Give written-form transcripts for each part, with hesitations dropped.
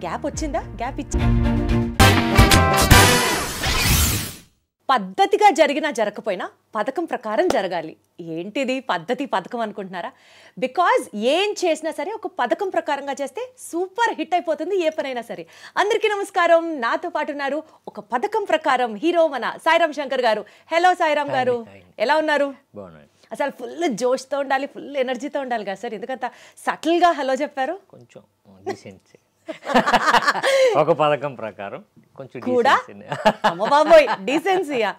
Gap వచ్చిందా? Gap ఇచ్చి పద్ధతిగా జరిగినా జరగకపోయినా పథకం ప్రకారం జరగాలి. ఏంటిది పద్ధతి పథకం అనుకుంటున్నారా? బికాజ్ ఏం చేసినా సరే ఒక పథకం ప్రకారంగా చేస్తే సూపర్ హిట్ అయిపోతుంది ఏ పనైనా సరే. అందరికీ నమస్కారం. నాతో పాటు ఉన్నారు ఒక పథకం ప్రకారం హీరో మన సాయిరామ్ శంకర్ గారు. హలో సాయిరామ్ గారు, ఎలా ఉన్నారు? అసలు ఫుల్ జోష్తో ఉండాలి, ఫుల్ ఎనర్జీతో ఉండాలి కదా సార్, ఎందుకంత సటిల్గా హలో చెప్పారు? కొంచెం ఒక పథకం ప్రకారం కొంచెం కూడా అమ్మ బాబోయ్ డీసెన్సీయా.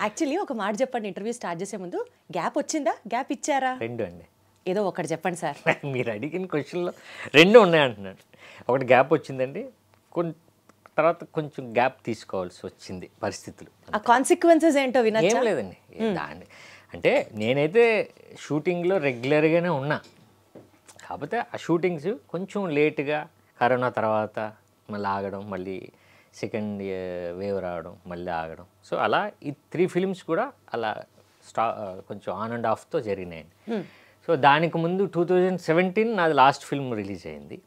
యాక్చువల్లీ ఒక మాట చెప్పండి, ఇంటర్వ్యూ స్టార్ట్ చేసే ముందు, గ్యాప్ వచ్చిందా గ్యాప్ ఇచ్చారా? రెండు అండి. ఏదో ఒకటి చెప్పండి సార్. మీరు అడిగిన క్వశ్చన్లో రెండు ఉన్నాయంటున్నాను. ఒకటి గ్యాప్ వచ్చిందండి, తర్వాత కొంచెం గ్యాప్ తీసుకోవాల్సి వచ్చింది పరిస్థితులు. ఆ కాన్సిక్వెన్సెస్ ఏంటో వినచ్చా? ఏం లేదండి, దాన్ని అంటే నేనైతే షూటింగ్లో రెగ్యులర్గానే ఉన్నా, కాకపోతే ఆ షూటింగ్స్ కొంచెం లేట్గా కరోనా తర్వాత మళ్ళీ ఆగడం, మళ్ళీ సెకండ్ వేవ్ రావడం, మళ్ళీ ఆగడం. సో అలా ఈ 3 ఫిలిమ్స్ కూడా అలా కొంచెం ఆన్ అండ్ ఆఫ్తో జరిగినాయండి. సో దానికి ముందు 2017 నాది లాస్ట్ ఫిల్మ్ రిలీజ్ అయింది.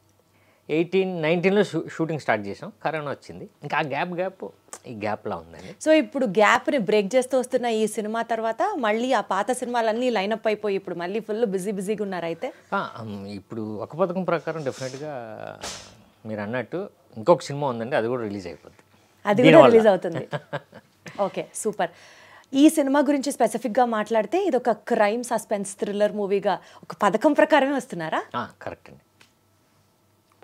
19లో షూటింగ్ స్టార్ట్ చేసాం, కరోనా వచ్చింది. ఇంకా ఆ ఈ గ్యాప్లా ఉందండి. సో ఇప్పుడు గ్యాప్ని బ్రేక్ చేస్తూ వస్తున్న ఈ సినిమా తర్వాత మళ్ళీ ఆ పాత సినిమాలన్నీ లైనప్ అయిపోయి ఇప్పుడు మళ్ళీ ఫుల్ బిజీగా ఉన్నారు అయితే? ఇప్పుడు ఒక పథకం ప్రకారం డెఫినెట్గా మీరు అన్నట్టు ఇంకొక సినిమా ఉందండి, అది కూడా రిలీజ్ అయిపోతుంది. అది కూడా రిలీజ్ అవుతుంది. Okay, super. ఈ సినిమా గురించి స్పెసిఫిక్గా మాట్లాడితే ఇది ఒక క్రైమ్ సస్పెన్స్ థ్రిల్లర్ మూవీగా ఒక పథకం ప్రకారమే వస్తున్నారా? కరెక్ట్ అండి,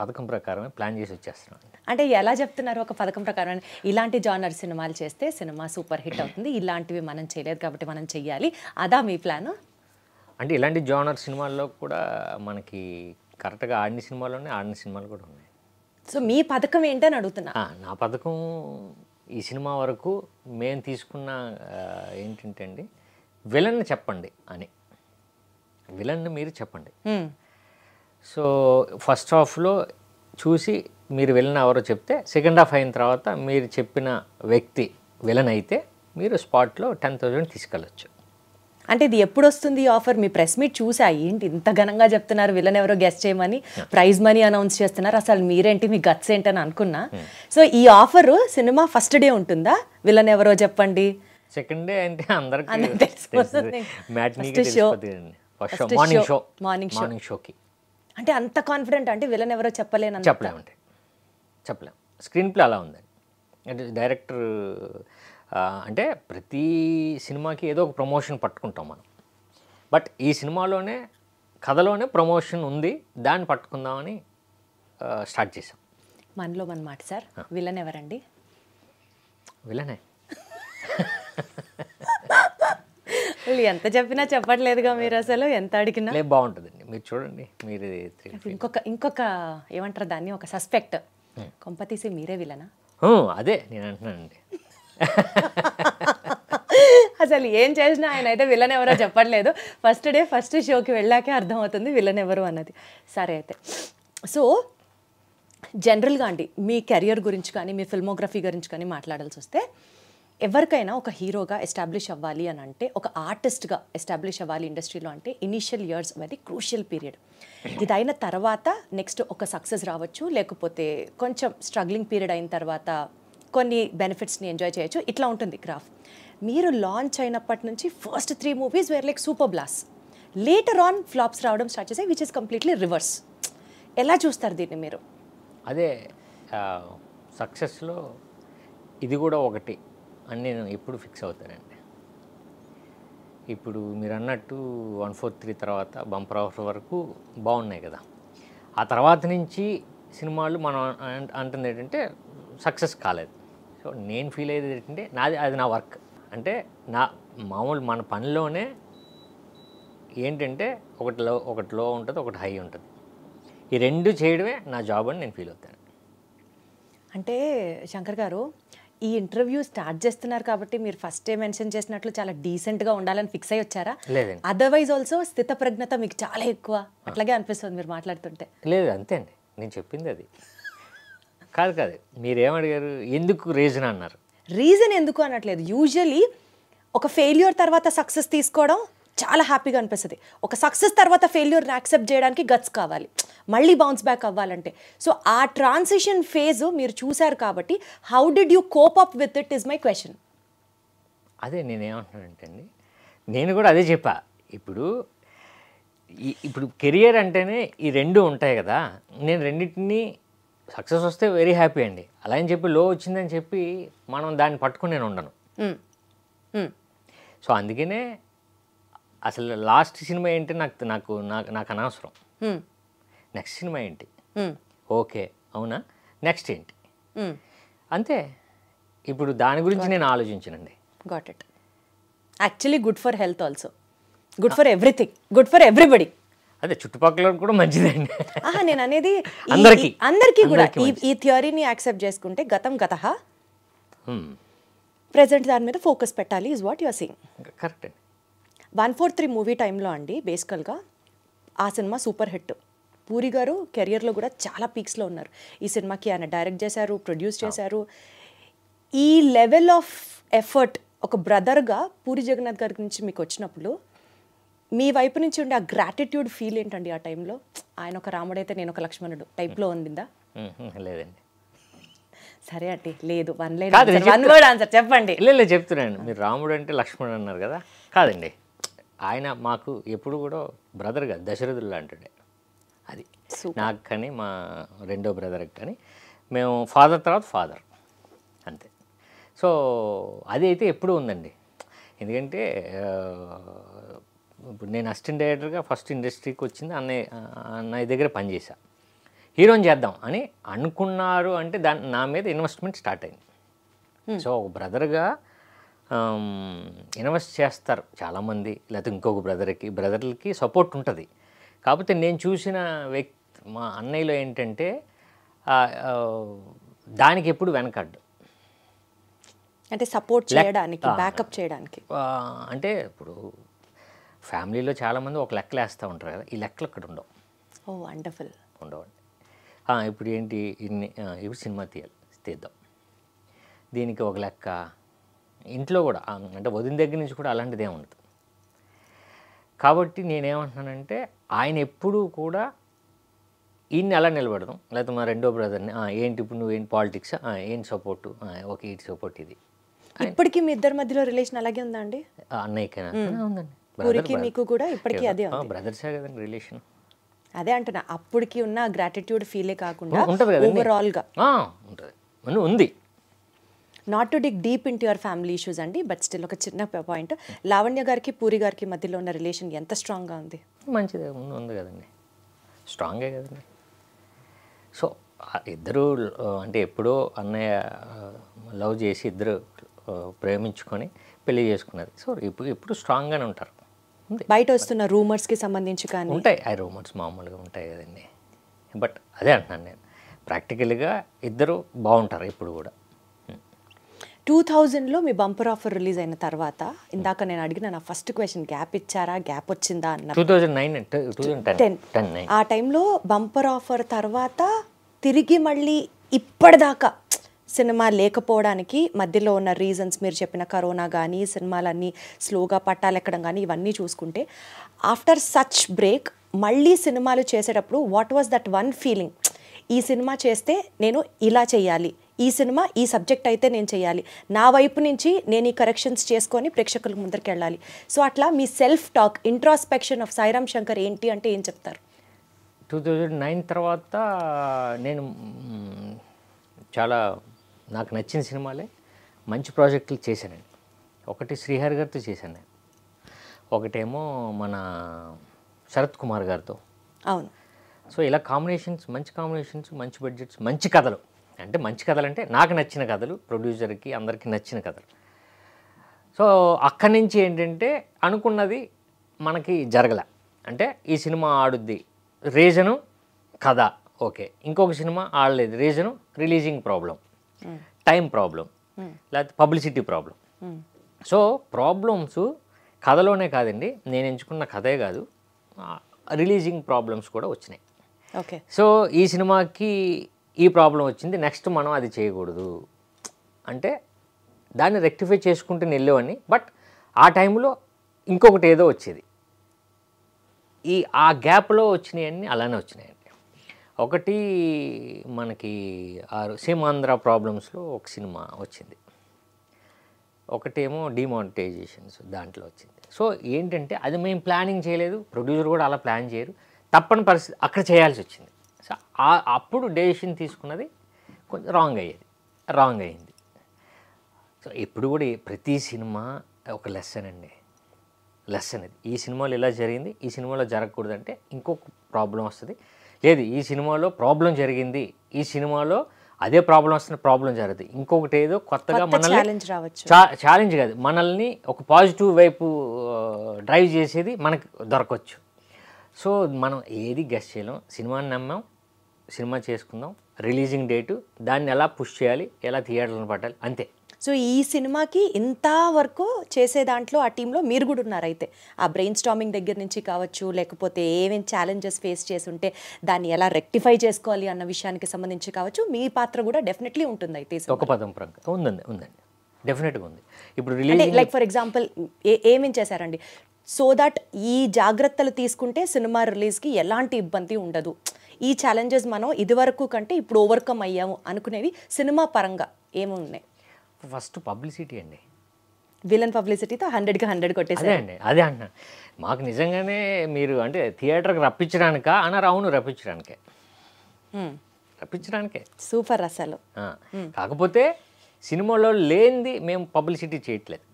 పథకం ప్రకారమే ప్లాన్ చేసి వచ్చేస్తున్నాం. అంటే ఎలా చెప్తున్నారు ఒక పథకం ప్రకారం? ఇలాంటి జానర్ సినిమాలు చేస్తే సినిమా సూపర్ హిట్ అవుతుంది, ఇలాంటివి మనం చేయలేదు కాబట్టి మనం చెయ్యాలి, అదా మీ ప్లాన్? అంటే ఇలాంటి జానర్ సినిమాల్లో కూడా మనకి కరెక్ట్గా ఆడిన సినిమాలు కూడా ఉన్నాయి. సో మీ పథకం ఏంటని అడుగుతున్నా. నా పథకం ఈ సినిమా వరకు మేము తీసుకున్న ఏంటంటే అండి, విలన్ని చెప్పండి అని, విలన్ని మీరు చెప్పండి. సో ఫస్ట్ హాఫ్లో చూసి మీరు విలన్ ఎవరో చెప్తే, సెకండ్ హాఫ్ అయిన తర్వాత మీరు చెప్పిన వ్యక్తి విలన్ అయితే మీరు స్పాట్లో 10,000 తీసుకెళ్ళచ్చు. అంటే ఇది ఎప్పుడు వస్తుంది ఆఫర్? మీ ప్రెస్ మీట్ చూసా, ఏంటి ఇంత ఘనంగా చెప్తున్నారు, విలన్ ఎవరో గెస్ట్ చేయమని, ప్రైజ్ మనీ అనౌన్స్ చేస్తున్నారు, అసలు మీరేంటి, మీ గట్స్ ఏంటని అనుకున్నా. సో ఈ ఆఫర్ సినిమా ఫస్ట్ డే ఉంటుందా? విలన్ ఎవరో చెప్పండి. సెకండ్ డే అంటే అందరికీ మార్నింగ్ షోకి. అంటే అంత కాన్ఫిడెంట్ అంటే విలన్ ఎవరో చెప్పలేము. స్క్రీన్ ప్లే అలా ఉందండి. అంటే డైరెక్టర్ అంటే ప్రతి సినిమాకి ఏదో ఒక ప్రమోషన్ పట్టుకుంటాం మనం, బట్ ఈ సినిమాలోనే కథలోనే ప్రమోషన్ ఉంది, దాన్ని పట్టుకుందామని స్టార్ట్ చేసాం. మనలో మన మాట సార్, విలన్ ఎవరండి? విలనే. ఎంత చెప్పినా చెప్పట్లేదుగా మీరు, అసలు ఎంత అడిగినా. బాగుంటుందండి, మీరు చూడండి. మీరు ఇంకొక ఏమంటారు దాన్ని, ఒక సస్పెక్ట్ కొంపతీసి మీరే విలనా? అదే నేను అంటున్నానండి. అసలు ఏం చేసినా ఆయన అయితే విలన్ ఎవరో చెప్పట్లేదు. ఫస్ట్ డే ఫస్ట్ షోకి వెళ్ళాకే అర్థమవుతుంది విలన్ ఎవరు అన్నది. సరే అయితే, సో జనరల్గా అండి మీ కెరియర్ గురించి కానీ మీ ఫిల్మోగ్రఫీ గురించి కానీ మాట్లాడాల్సి వస్తే, ఎవరికైనా ఒక హీరోగా ఎస్టాబ్లిష్ అవ్వాలి అని అంటే, ఒక ఆర్టిస్ట్గా ఎస్టాబ్లిష్ అవ్వాలి ఇండస్ట్రీలో అంటే, initial years very crucial period. ఇది అయిన తర్వాత నెక్స్ట్ ఒక సక్సెస్ రావచ్చు, లేకపోతే కొంచెం స్ట్రగ్లింగ్ పీరియడ్ అయిన తర్వాత కొన్ని బెనిఫిట్స్ని ఎంజాయ్ చేయొచ్చు, ఇట్లా ఉంటుంది గ్రాఫ్. మీరు లాంచ్ అయినప్పటి నుంచి first 3 movies were like super blast, later on flops రావడం స్టార్ట్ చేసాయి, విచ్ ఇస్ కంప్లీట్లీ రివర్స్. ఎలా చూస్తారు దీన్ని మీరు? అదే సక్సెస్లో ఇది కూడా ఒకటి అని నేను ఎప్పుడు ఫిక్స్ అవుతానండి. ఇప్పుడు మీరు అన్నట్టు 143 తర్వాత బంపర్ ఆఫర్ వరకు బాగున్నాయి కదా, ఆ తర్వాత నుంచి సినిమాలు మనం అంటుంది ఏంటంటే సక్సెస్ కాలేదు. సో నేను ఫీల్ అయ్యేది ఏంటంటే అది నా వర్క్. అంటే నా మామూలు మన పనిలోనే ఏంటంటే ఒకటి లో ఉంటుంది, ఒకటి హై ఉంటుంది. ఈ రెండు చేయడమే నా జాబ్ అని నేను ఫీల్ అవుతాను. అంటే శంకర్ గారు, ఈ ఇంటర్వ్యూ స్టార్ట్ చేస్తున్నారు కాబట్టి మీరు ఫస్ట్ డే మెన్షన్ చేసినట్లు చాలా డీసెంట్గా ఉండాలని ఫిక్స్ అయ్యి వచ్చారా? లేదండి, అదర్వైజ్ ఆల్సో స్థితప్రజ్ఞత మీకు చాలా ఎక్కువ అట్లాగే అనిపిస్తుంది మీరు మాట్లాడుతుంటే. లేదు, అంతే అండి, నేను చెప్పింది అది కాదు. మీరేమడిగారు, ఎందుకు రీజన్ అన్నారు? రీజన్ ఎందుకు అనట్లేదు. యూజువలీ ఒక ఫెయిల్యూర్ తర్వాత సక్సెస్ తీసుకోవడం చాలా హ్యాపీగా అనిపిస్తుంది. ఒక సక్సెస్ తర్వాత ఫెయిల్యూర్ని యాక్సెప్ట్ చేయడానికి గట్స్ కావాలి, మళ్ళీ బౌన్స్ బ్యాక్ అవ్వాలంటే. సో ఆ ట్రాన్సిషన్ ఫేజ్ మీరు చూశారు కాబట్టి how did you cope up with it is my question. అదే నేనేమంటున్నానంటే అండి, నేను కూడా అదే చెప్పా. ఇప్పుడు కెరియర్ అంటేనే ఈ రెండు ఉంటాయి కదా, నేను రెండింటినీ సక్సెస్ వస్తే వెరీ హ్యాపీ అండి, అలా అని చెప్పి లో వచ్చిందని చెప్పి మనం దాన్ని పట్టుకుని నేను ఉండను. సో అందుకనే అసలు లాస్ట్ సినిమా ఏంటి నాకు నాకు నాకు నాకు అనవసరం, నెక్స్ట్ సినిమా ఏంటి, ఓకే అవునా, నెక్స్ట్ ఏంటి, అంతే. ఇప్పుడు దాని గురించి నేను ఆలోచించనండి. Got it. Actually good for health also, good for everything, good for everybody. అదే చుట్టుపక్కల కూడా మంచిదండి. నేను అనేది అందరికీ కూడా ఈ థియరీని యాక్సెప్ట్ చేసుకుంటే గతం గతః, ప్రెజెంట్ దాని మీద ఫోకస్ పెట్టాలి is what your seeing. Correct అండి. 143 మూవీ టైంలో అండి బేసికల్గా ఆ సినిమా సూపర్ హిట్. పూరి గారు కెరియర్లో కూడా చాలా పీక్స్లో ఉన్నారు. ఈ సినిమాకి ఆయన డైరెక్ట్ చేశారు, ప్రొడ్యూస్ చేశారు. ఈ లెవెల్ ఆఫ్ ఎఫర్ట్ ఒక బ్రదర్గా పూరి జగన్నాథ్ గారి నుంచి మీకు వచ్చినప్పుడు మీ వైపు నుంచి ఉండే ఆ గ్రాటిట్యూడ్ ఫీల్ ఏంటండి ఆ టైంలో? ఆయన ఒక రాముడైతే నేను ఒక లక్ష్మణుడు టైప్లో ఉండిందా? లేదండి. సరే అండి, లేదు, వన్ వర్డ్ ఆన్సర్ చెప్పండి. లేదు చెప్తున్నాను. మీరు రాముడు అంటే లక్ష్మణుడు అన్నారు కదా, కాదండి, ఆయన మాకు ఎప్పుడు కూడా బ్రదర్ కాదు, దశరథుడు అంటాడే. అది నాకు కానీ మా రెండో బ్రదర్కి కానీ మేము ఫాదర్ తర్వాత ఫాదర్ అంతే. సో అది అయితే ఎప్పుడూ ఉందండి. ఎందుకంటే ఇప్పుడు నేను అసిస్టెంట్ డైరెక్టర్గా ఫస్ట్ ఇండస్ట్రీకి వచ్చింది అన్నయ్య దగ్గర పనిచేశా. హీరోని చేద్దాం అని అనుకున్నారు అంటే నా మీద ఇన్వెస్ట్మెంట్ స్టార్ట్ అయింది. సో ఒక బ్రదర్గా ఇన్వెస్ట్ చేస్తారు చాలామంది, లేకపోతే ఇంకొక బ్రదర్లకి సపోర్ట్ ఉంటుంది. కాకపోతే నేను చూసిన మా అన్నయ్యలో ఏంటంటే దానికి ఎప్పుడు వెనకడ్డు, అంటే సపోర్ట్ చేయడానికి, బ్యాకప్ చేయడానికి. అంటే ఇప్పుడు ఫ్యామిలీలో చాలామంది ఒక లెక్కలు వేస్తూ ఉంటారు కదా, ఈ లెక్కలు అక్కడ ఉండవు. ఓ వండర్ఫుల్. ఉండవండి. ఇప్పుడు ఏంటి ఇప్పుడు సినిమా తీద్దాం, దీనికి ఒక లెక్క, ఇంట్లో కూడా అంటే వదిన దగ్గర నుంచి కూడా అలాంటిదే ఉండదు. కాబట్టి నేనేమంటున్నానంటే ఆయన ఎప్పుడూ కూడా ఈయన్ని అలా నిలబడదాం, లేకపోతే మా రెండో బ్రదర్ని ఏంటి ఇప్పుడు నువ్వేంటి పాలిటిక్స్, ఏంటి సపోర్టు, ఓకే ఇటు సపోర్ట్ ఇది. ఇప్పటికీ మీ ఇద్దరి మధ్యలో రిలేషన్ అలాగే ఉందా అండి? అన్నయ్యకైనా ఉందండి, పూరికి మీకు కూడా ఇప్పటికీ అదే ఉంది. బ్రదర్సే కదండి రిలేషన్. అదే అంటున్నా, అప్పటికి ఉన్న గ్రాటిట్యూడ్ ఫీలే కాకుండా ఓవరాల్గా ఉంటుంది, ఉంది. Not to dig deep in to your family issues అండి, బట్ స్టిల్ ఒక చిన్న పాయింట్, లావణ్య గారికి పూరి గారికి మధ్యలో ఉన్న రిలేషన్ ఎంత స్ట్రాంగ్గా ఉంది? మంచిదే ఉంది కదండి, స్ట్రాంగే కదండి. సో ఇద్దరు అంటే ఎప్పుడో అన్నయ్య లవ్ చేసి ఇద్దరు ప్రేమించుకొని పెళ్లి చేసుకున్నది. సో ఇప్పుడు స్ట్రాంగ్గానే ఉంటారు. బయట వస్తున్న రూమర్స్కి సంబంధించి కానీ ఉంటాయి, ఆ రూమర్స్ మామూలుగా ఉంటాయి కదండి. బట్ అదే అంటున్నాను నేను, ప్రాక్టికల్గా ఇద్దరు బాగుంటారు ఇప్పుడు కూడా. 2000లో మీ బంపర్ ఆఫర్ రిలీజ్ అయిన తర్వాత, ఇందాక నేను అడిగిన నా ఫస్ట్ క్వశ్చన్, గ్యాప్ ఇచ్చారా, గ్యాప్ వచ్చిందా అన్న. 2010 ఆ టైంలో బంపర్ ఆఫర్ తర్వాత తిరిగి మళ్ళీ ఇప్పటిదాకా సినిమా లేకపోవడానికి మధ్యలో ఉన్న రీజన్స్ మీరు చెప్పిన కరోనా కానీ, సినిమాలన్నీ స్లోగా పట్టాలెక్కడం కానీ, ఇవన్నీ చూసుకుంటే ఆఫ్టర్ సచ్ బ్రేక్ మళ్ళీ సినిమాలు చేసేటప్పుడు what was that one feeling? ఈ సినిమా చేస్తే నేను ఇలా చేయాలి, ఈ సినిమా ఈ సబ్జెక్ట్ అయితే నేను చేయాలి, నా వైపు నుంచి నేను ఈ కరెక్షన్స్ చేసుకొని ప్రేక్షకులకు ముందరికి వెళ్ళాలి. సో అట్లా మీ self talk, introspection of Sairam Shankar ఏంటి అంటే ఏం చెప్తారు? 2009 తర్వాత నేను చాలా నాకు నచ్చిన సినిమాలే మంచి ప్రాజెక్టులు చేశానండి. ఒకటి శ్రీహరి గారితో చేశాను నేను, ఒకటేమో మన శరత్ కుమార్ గారితో. అవును. సో ఇలా కాంబినేషన్స్, మంచి బడ్జెట్స్, మంచి కథలు. అంటే మంచి కథలు అంటే నాకు నచ్చిన కథలు, ప్రొడ్యూసర్కి అందరికీ నచ్చిన కథలు. సో అక్కడి నుంచి ఏంటంటే అనుకున్నది మనకి జరగల. అంటే ఈ సినిమా ఆడుద్ది, రీజను కథ ఓకే, ఇంకొక సినిమా ఆడలేదు, reason releasing problem, time problem, లేకపోతే పబ్లిసిటీ ప్రాబ్లం. సో ప్రాబ్లమ్స్ కథలోనే కాదండి, నేను ఎంచుకున్న కథే కాదు, రిలీజింగ్ ప్రాబ్లమ్స్ కూడా వచ్చినాయి. ఓకే. సో ఈ సినిమాకి ఈ ప్రాబ్లం వచ్చింది, నెక్స్ట్ మనం అది చేయకూడదు అంటే దాన్ని రెక్టిఫై చేసుకుంటూ వెళ్ళేవాడిని. బట్ ఆ టైంలో ఇంకొకటి ఏదో వచ్చేది. ఆ గ్యాప్లో వచ్చినాయన్నీ అలానే వచ్చినాయండి. ఒకటి మనకి సీమాంధ్ర ప్రాబ్లమ్స్లో ఒక సినిమా వచ్చింది, ఒకటేమో డిమానిటైజేషన్స్ దాంట్లో వచ్చింది. సో ఏంటంటే అది మేము ప్లానింగ్ చేయలేదు, ప్రొడ్యూసర్ కూడా అలా ప్లాన్ చేయరు, తప్పని పరిస్థితి అక్కడ చేయాల్సి వచ్చింది. సో అప్పుడు డెసిషన్ తీసుకున్నది కొంచెం రాంగ్ అయింది. సో ఎప్పుడు కూడా ప్రతి సినిమా ఒక లెసన్ అండి, లెసన్ ఇది. ఈ సినిమాలో ఇలా జరిగింది, ఈ సినిమాలో జరగకూడదంటే ఇంకొక ప్రాబ్లం వస్తుంది. లేదు, ఈ సినిమాలో ప్రాబ్లం జరిగింది, ఈ సినిమాలో అదే ప్రాబ్లం వస్తున్న ప్రాబ్లం జరుగుతుంది, ఇంకొకటి ఏదో కొత్తగా మనల్ని ఛాలెంజ్ కాదు, మనల్ని ఒక పాజిటివ్ వైపు డ్రైవ్ చేసేది మనకు దొరకవచ్చు. సో మనం ఏది గెస్ చేయలేం, సినిమాని నమ్మాం, సినిమా చేసుకుందాం, రిలీజింగ్ డేటు, దాన్ని ఎలా పుష్ చేయాలి, ఎలా థియేటర్లను పట్టాలి, అంతే. సో ఈ సినిమాకి ఇంతవరకు చేసే దాంట్లో ఆ టీంలో మీరు కూడా ఉన్నారు అయితే. ఆ బ్రెయిన్ స్టార్మింగ్ దగ్గర నుంచి కావచ్చు, లేకపోతే ఏమేమి ఛాలెంజెస్ ఫేస్ చేసి ఉంటే దాన్ని ఎలా రెక్టిఫై చేసుకోవాలి అన్న విషయానికి సంబంధించి కావచ్చు, మీ పాత్ర కూడా డెఫినెట్లీ ఉంటుంది అయితే. ఒక పదం పరంగా ఉందండి, డెఫినెట్గా ఉంది. ఇప్పుడు లైక్ ఫర్ ఎగ్జాంపుల్ ఏమేం చేశారండి సో దట్ ఈ జాగ్రత్తలు తీసుకుంటే సినిమా రిలీజ్కి ఎలాంటి ఇబ్బంది ఉండదు, ఈ ఛాలెంజెస్ మనం ఇదివరకు కంటే ఇప్పుడు ఓవర్కమ్ అయ్యాము అనుకునేవి సినిమా పరంగా ఏమి ఉన్నాయి? ఫస్ట్ పబ్లిసిటీ అండి. విలన్ పబ్లిసిటీతో 100కి 100 కొట్టేసారు. అదే అంటున్నా. మాకు నిజంగానే మీరు అంటే థియేటర్కి రప్పించడానికా అన్నారు? అవును, రప్పించడానికే. సూపర్ అసలు. కాకపోతే సినిమాలో లేనిది మేము పబ్లిసిటీ చేయట్లేదు,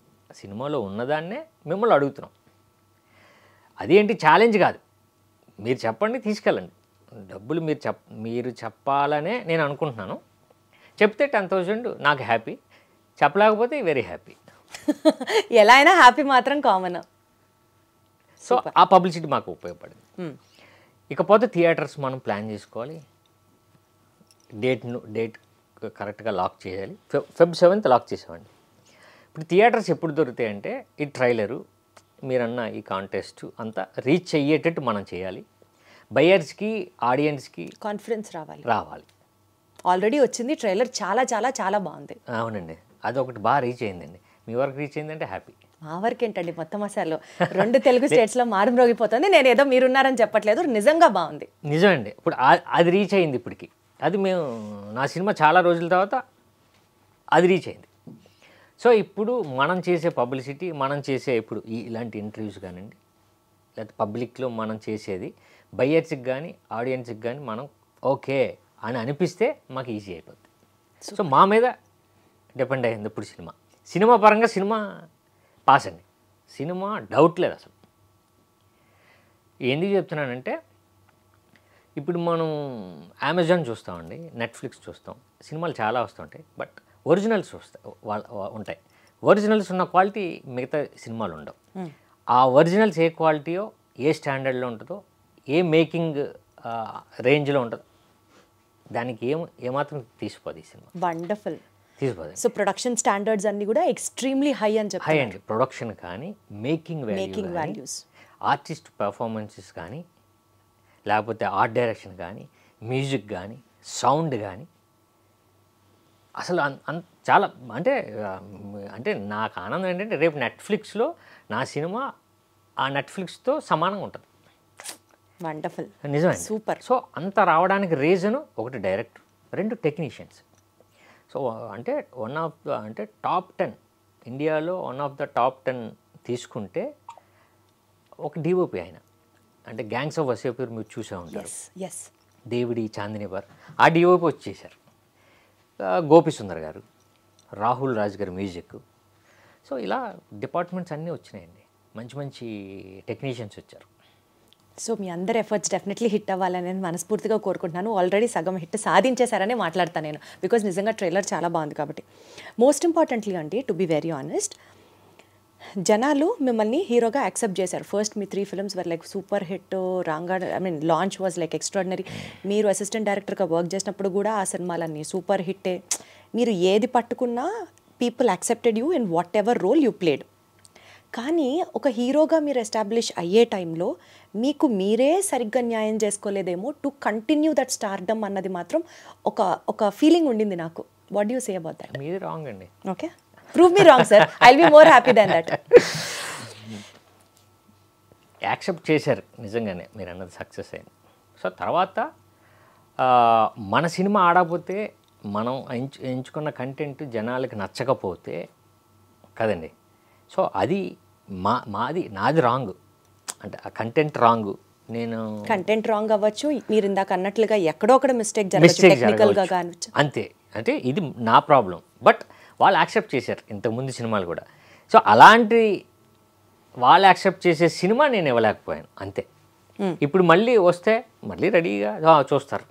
సినిమాలో ఉన్నదాన్నే మిమ్మల్ని అడుగుతున్నాం. అదేంటి ఛాలెంజ్ కాదు, మీరు చెప్పండి, తీసుకెళ్ళండి, డబ్బులు మీరు చెప్పాలనే నేను అనుకుంటున్నాను. చెప్తే 10,000 నాకు హ్యాపీ, చెప్పలేకపోతే వెరీ హ్యాపీ. ఎలా అయినా హ్యాపీ మాత్రం కామన్. సో ఆ పబ్లిసిటీ మాకు ఉపయోగపడింది. ఇకపోతే థియేటర్స్ మనం ప్లాన్ చేసుకోవాలి, డేట్ కరెక్ట్గా లాక్ చేయాలి. Feb 7th లాక్ చేసామండి. ఇప్పుడు థియేటర్స్ ఎప్పుడు దొరుకుతాయంటే ఈ ట్రైలరు, మీరన్న ఈ కాంటెస్ట్ అంతా రీచ్ అయ్యేటట్టు మనం చేయాలి. బయర్స్కి, ఆడియన్స్కి కాన్ఫిడెన్స్ రావాలి. ఆల్రెడీ వచ్చింది ట్రైలర్, చాలా చాలా చాలా బాగుంది. అవునండి, అదొకటి బాగా రీచ్ అయిందండి. మీ వరకు రీచ్ అయిందంటే హ్యాపీ. మా వరకు ఏంటండి, మొత్తం అసలు 2 తెలుగు స్టేట్స్లో మారుమ్రోగిపోతుంది. నేను ఏదో మీరున్నారని చెప్పట్లేదు, నిజంగా బాగుంది. నిజమండి. ఇప్పుడు అది రీచ్ అయింది. ఇప్పటికి అది నా సినిమా చాలా రోజుల తర్వాత అది రీచ్ అయింది. సో ఇప్పుడు మనం చేసే పబ్లిసిటీ, మనం చేసే ఇప్పుడు ఇలాంటి ఇంటర్వ్యూస్ కానివ్వండి, లేకపోతే పబ్లిక్లో మనం చేసేది బయ్యర్స్కి కానీ ఆడియన్స్కి కానీ మనం ఓకే అని అనిపిస్తే మాకు ఈజీ అయిపోద్ది. సో మా మీద డిపెండ్ అయ్యింది ఇప్పుడు సినిమా పరంగా సినిమా పాస్ అండి, సినిమా డౌట్ లేదు అసలు. ఎందుకు చెప్తున్నానంటే ఇప్పుడు మనం అమెజాన్ చూస్తామండి, నెట్ఫ్లిక్స్ చూస్తాం, సినిమాలు చాలా వస్తుంటాయి, బట్ ఒరిజినల్స్ ఉంటాయి. ఒరిజినల్స్ ఉన్న క్వాలిటీ మిగతా సినిమాలు ఉండవు. ఆ ఒరిజినల్స్ ఏ క్వాలిటీయో, ఏ స్టాండర్డ్లో ఉంటుందో, ఏ మేకింగ్ రేంజ్లో ఉంటుందో దానికి ఏమాత్రం తీసిపోదు ఈ సినిమా. వండర్ఫుల్. తీసిపోదు. సో ప్రొడక్షన్ స్టాండర్డ్స్ అన్ని కూడా ఎక్స్ట్రీమ్లీ హై అని చెప్పారు. హై అండి. ప్రొడక్షన్ కానీ, మేకింగ్ వాల్యూస్, ఆర్టిస్ట్ పర్ఫార్మెన్సెస్ కానీ, లేకపోతే ఆర్ట్ డైరెక్షన్ కానీ, మ్యూజిక్ కానీ, సౌండ్ కానీ, అసలు చాలా అంటే నాకు ఆనందం ఏంటంటే రేపు నెట్ఫ్లిక్స్లో నా సినిమా ఆ నెట్ఫ్లిక్స్తో సమానంగా ఉంటుంది. వండర్ఫుల్. నిజమే, సూపర్. సో అంత రావడానికి రీజను ఒకటి డైరెక్టర్, 2 టెక్నీషియన్స్. సో అంటే టాప్ 10 ఇండియాలో టాప్ 10 తీసుకుంటే ఒక డిఓపి ఆయన, అంటే గ్యాంగ్స్ ఆఫ్ వసేపూర్ మీరు చూసే ఉంటారు, దేవిడి, చాందిని బార్, ఆ డిఓపి వచ్చేసారు. గోపి సుందర్ గారు, రాహుల్ రాజ్ గారు మ్యూజిక్. సో ఇలా డిపార్ట్మెంట్స్ అన్నీ వచ్చినాయండి, మంచి మంచి టెక్నీషియన్స్ వచ్చారు. సో మీ అందరి ఎఫర్ట్స్ డెఫినెట్లీ హిట్ అవ్వాలని నేను మనస్ఫూర్తిగా కోరుకుంటున్నాను. ఆల్రెడీ సగం హిట్ సాధించేశారనే మాట్లాడతాను నేను, బికాజ్ నిజంగా ట్రైలర్ చాలా బాగుంది కాబట్టి. మోస్ట్ ఇంపార్టెంట్లీ అండి, టు బి వెరీ ఆనెస్ట్, జనాలు మిమ్మల్ని హీరోగా యాక్సెప్ట్ చేశారు. ఫస్ట్ మీ 3 films were like super hit, launch was like extraordinary. మీరు అసిస్టెంట్ డైరెక్టర్గా వర్క్ చేసినప్పుడు కూడా ఆ సినిమాలన్నీ సూపర్ హిట్టే. మీరు ఏది పట్టుకున్నా people accepted you in whatever role you played. కానీ ఒక హీరోగా మీరు ఎస్టాబ్లిష్ అయ్యే టైంలో మీకు మీరే సరిగ్గా న్యాయం చేసుకోలేదేమో టు కంటిన్యూ దట్ స్టార్డమ్ అన్నది మాత్రం ఒక ఫీలింగ్ ఉండింది నాకు. What do you say about that? మీది రాంగ్ అండి. Okay, prove me wrong, sir. I'll be more happy than that. Accept చేశారు నిజంగానే మీరు అన్నది సక్సెస్ అయింది. సో తర్వాత మన సినిమా ఆడకపోతే మనం ఎంచుకున్న కంటెంట్ జనాలకి నచ్చకపోతే కదండి. సో అది నాది రాంగ్, అంటే ఆ కంటెంట్ రాంగ్. నేను కంటెంట్ రాంగ్ అవ్వచ్చు, మీరు ఇందాక అన్నట్లుగా ఎక్కడో ఒకటి మిస్టేక్ జరగచ్చు, టెక్నికల్గా కావచ్చు, అంతే. అంటే ఇది నా ప్రాబ్లం. బట్ వాళ్ళు యాక్సెప్ట్ చేశారు ఇంతకుముందు సినిమాలు కూడా. సో అలాంటి వాళ్ళు యాక్సెప్ట్ చేసే సినిమా నేను ఇవ్వలేకపోయాను అంతే. ఇప్పుడు మళ్ళీ వస్తే మళ్ళీ రెడీగా చూస్తారు,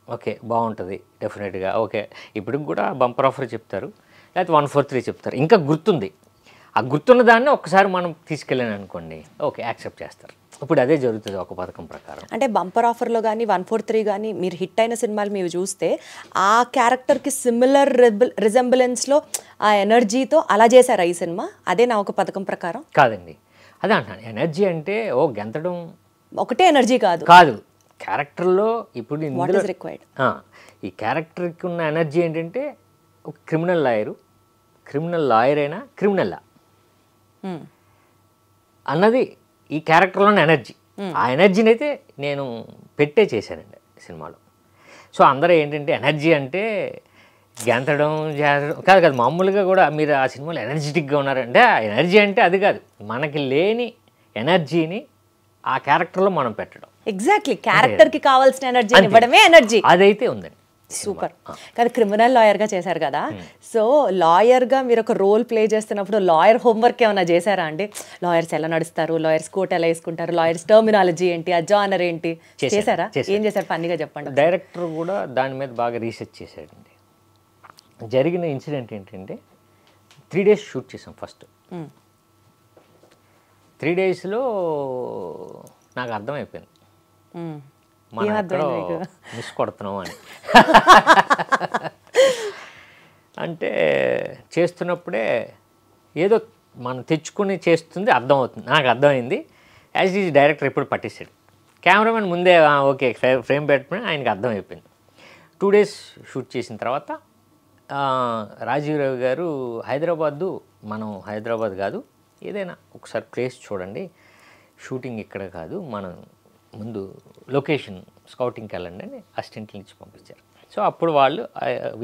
ఓకే బాగుంటుంది డెఫినెట్గా, ఓకే ఇప్పుడు కూడా బంపర్ ఆఫర్ చెప్తారు, లేకపోతే 143 చెప్తారు, ఇంకా గుర్తుంది. ఆ గుర్తున్న దాన్ని ఒక్కసారి మనం తీసుకెళ్ళాను అనుకోండి, ఓకే యాక్సెప్ట్ చేస్తారు. ఇప్పుడు అదే జరుగుతుంది ఒక పథకం ప్రకారం. అంటే బంపర్ ఆఫర్లో కానీ 143 కానీ మీరు హిట్ అయిన సినిమాలు మీరు చూస్తే ఆ క్యారెక్టర్కి సిమిలర్ రిజెంబులెన్స్లో ఆ ఎనర్జీతో అలా చేశారా ఈ సినిమా? అదే నా ఒక పథకం ప్రకారం కాదండి, అదే అంటాను. ఎనర్జీ అంటే గెంతడం ఒకటే ఎనర్జీ కాదు కాదు, క్యారెక్టర్లో ఇప్పుడు ఇందులో రిక్వైర్డ్ ఈ క్యారెక్టర్కి ఉన్న ఎనర్జీ ఏంటంటే ఒక క్రిమినల్ లాయర్ అయినా క్రిమినల్లా అన్నది ఈ క్యారెక్టర్లోని ఎనర్జీ. ఆ ఎనర్జీని అయితే నేను చేశానండి సినిమాలో. సో అందరూ ఏంటంటే ఎనర్జీ అంటే గెంతడం కాదు, మామూలుగా కూడా మీరు ఆ సినిమాలో ఎనర్జెటిక్గా ఉన్నారంటే ఆ ఎనర్జీ అంటే అది కాదు, మనకి లేని ఎనర్జీని ఆ క్యారెక్టర్లో మనం పెట్టడం. ఎగ్జాక్ట్లీ క్యారెక్టర్కి కావాల్సిన ఎనర్జీ ఇవ్వడమే ఎనర్జీ. అదైతే ఉందండి. సూపర్. కానీ క్రిమినల్ లాయర్గా చేశారు కదా, సో లాయర్గా మీరు ఒక రోల్ ప్లే చేస్తున్నప్పుడు లాయర్ హోంవర్క్ ఏమైనా చేశారా అండి? లాయర్స్ ఎలా నడుస్తారు, లాయర్స్ కోట్ ఎలా వేసుకుంటారు, లాయర్స్ టర్మినాలజీ ఏంటి, ఆ జానర్ ఏంటి చేశారా? ఏం చేశారు ఫన్నీగా చెప్పండి. డైరెక్టర్ కూడా దాని మీద బాగా రీసెర్చ్ చేశాడండి. జరిగిన ఇన్సిడెంట్ ఏంటంటే 3 days షూట్ చేసాం. ఫస్ట్ 3 daysలో నాకు అర్థమైపోయింది మనం ఎక్కడో మిస్ కొడుతున్నాం అని. అంటే చేస్తున్నప్పుడే ఏదో మనం తెచ్చుకుని చేస్తుంది అర్థమవుతుంది, నాకు అర్థమైంది. యాజ్ ఈజ్ డైరెక్టర్ ఎప్పుడు పట్టేశాడు, కెమెరామెన్ ముందే ఓకే ఫ్రేమ్ పెట్టుకుని ఆయనకి అర్థమైపోయింది. 2 days షూట్ చేసిన తర్వాత రాజీవ్ రవి గారు మనం హైదరాబాద్ కాదు ఏదైనా ఒకసారి ప్లేస్ చూడండి, షూటింగ్ ఇక్కడ కాదు, మనం ముందు లొకేషన్ స్కౌటింగ్కి వెళ్ళండి అని అసిస్టెంట్ల నుంచి పంపించారు. సో అప్పుడు వాళ్ళు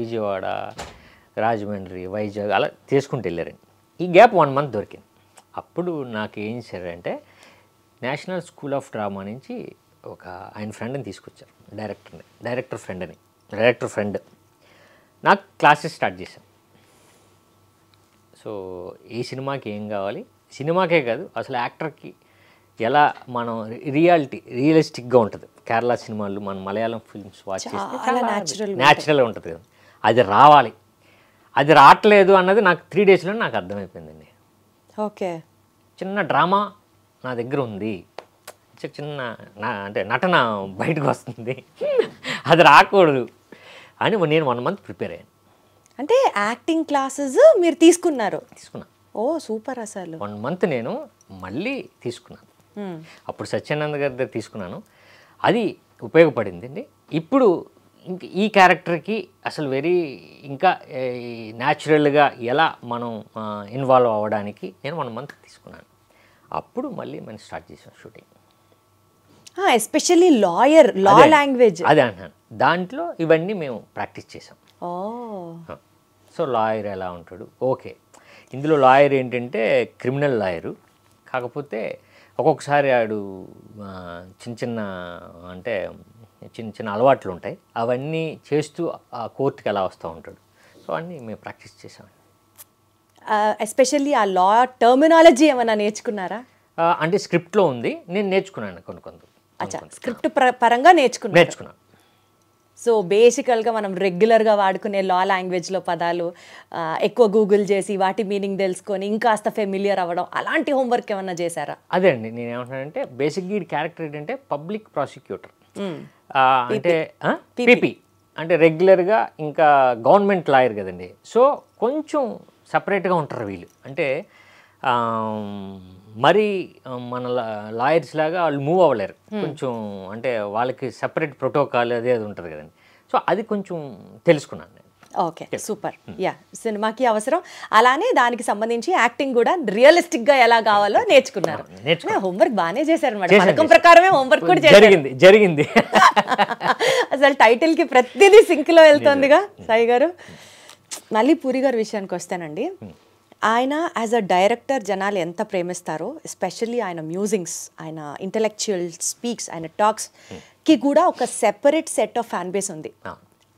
విజయవాడ, రాజమండ్రి, వైజాగ్ అలా తీసుకుంటూ వెళ్ళారండి. ఈ గ్యాప్ 1 month దొరికింది. అప్పుడు నాకు ఏం చేశారంటే నేషనల్ స్కూల్ ఆఫ్ డ్రామా నుంచి ఒక ఆయన ఫ్రెండ్ని తీసుకొచ్చారు, డైరెక్టర్ ఫ్రెండ్. నాకు క్లాసెస్ స్టార్ట్ చేశాను. సో ఈ సినిమాకి ఏం కావాలి, సినిమాకే కాదు అసలు యాక్టర్కి ఎలా మనం రియలిస్టిక్గా ఉంటుంది. కేరళ సినిమాలు మన మలయాళం ఫిల్మ్స్ వాచ్ చేస్తే న్యాచురల్గా ఉంటుంది కదా, అది రావాలి. అది రావట్లేదు అన్నది నాకు 3 daysలో నాకు అర్థమైపోయిందండి. ఓకే, చిన్న డ్రామా నా దగ్గర ఉంది, చిన్న అంటే నటన బయటకు వస్తుంది, అది రాకూడదు అని నేను 1 month ప్రిపేర్ అయ్యాను. అంటే యాక్టింగ్ క్లాసెస్ మీరు తీసుకున్నా? ఓ సూపర్. అసలు 1 month నేను మళ్ళీ తీసుకున్నాను. అప్పుడు సత్యానంద్ గారి దగ్గర తీసుకున్నాను, అది ఉపయోగపడింది అండి. ఇప్పుడు ఈ క్యారెక్టర్కి అసలు ఇంకా న్యాచురల్గా ఎలా మనం ఇన్వాల్వ్ అవ్వడానికి నేను 1 month తీసుకున్నాను. అప్పుడు మళ్ళీ మనం స్టార్ట్ చేసాం షూటింగ్. ఎస్పెషల్లీ లా లాంగ్వేజ్ అదే అంటున్నాను, దాంట్లో ఇవన్నీ మేము ప్రాక్టీస్ చేసాం. సో లాయర్ ఎలా ఉంటాడు, ఓకే ఇందులో లాయర్ ఏంటంటే క్రిమినల్ లాయరు, కాకపోతే ఒక్కొక్కసారి ఆడు చిన్న అలవాట్లు ఉంటాయి, అవన్నీ చేస్తూ ఆ కోర్టుకి ఎలా వస్తూ ఉంటాడు. సో అన్నీ మేము ప్రాక్టీస్ చేసాం. ఎస్పెషల్లీ ఆ లా టర్మినాలజీ ఏమైనా నేర్చుకున్నారా? అంటే స్క్రిప్ట్లో ఉంది, నేను నేర్చుకున్నాను కొన్ని. స్క్రిప్ట్ పరంగా నేర్చుకున్నాను. సో బేసికల్గా మనం రెగ్యులర్గా వాడుకునే లా లాంగ్వేజ్లో పదాలు ఎక్కువ గూగుల్ చేసి వాటి మీనింగ్ తెలుసుకొని ఇంకాస్త ఫెమిలియర్ అవ్వడం, అలాంటి హోంవర్క్ ఏమన్నా చేశారా? అదే అండి, నేను ఏమంటున్నానంటే బేసిక్గా ఈ క్యారెక్టర్ ఏంటంటే పబ్లిక్ ప్రాసిక్యూటర్, అంటే పీపీ అంటే రెగ్యులర్గా ఇంకా గవర్నమెంట్ లాయర్ కదండి. సో కొంచెం సపరేట్గా ఉంటారు వీళ్ళు, అంటే మరి మన లాయర్స్ లాగా వాళ్ళు మూవ్ అవ్వలేరు కొంచెం, అంటే వాళ్ళకి సపరేట్ ప్రోటోకాల్ అది ఉంటుంది కదండి. సో అది కొంచెం తెలుసుకున్నాను నేను. ఓకే సూపర్ యా సినిమాకి అవసరం అలానే దానికి సంబంధించి యాక్టింగ్ కూడా రియలిస్టిక్ గా ఎలా కావాలో నేర్చుకున్నారు హోంవర్క్ బాగానే చేశారు అనమాట పథకం ప్రకారమే హోంవర్క్ కూడా చేశారు జరిగింది అసలు టైటిల్ కి ప్రతిదీ సింక్ లో వెళ్తుందిగా సాయి గారు మళ్ళీ పూరి గారి విషయానికి వస్తానండి ఆయన యాజ్ అ డైరెక్టర్ జనాలు ఎంత ప్రేమిస్తారో ఎస్పెషల్లీ ఆయన మ్యూజింగ్స్ ఆయన ఇంటలెక్చువల్ స్పీక్స్ ఆయన టాక్స్కి కూడా ఒక separate set of fan base ఉంది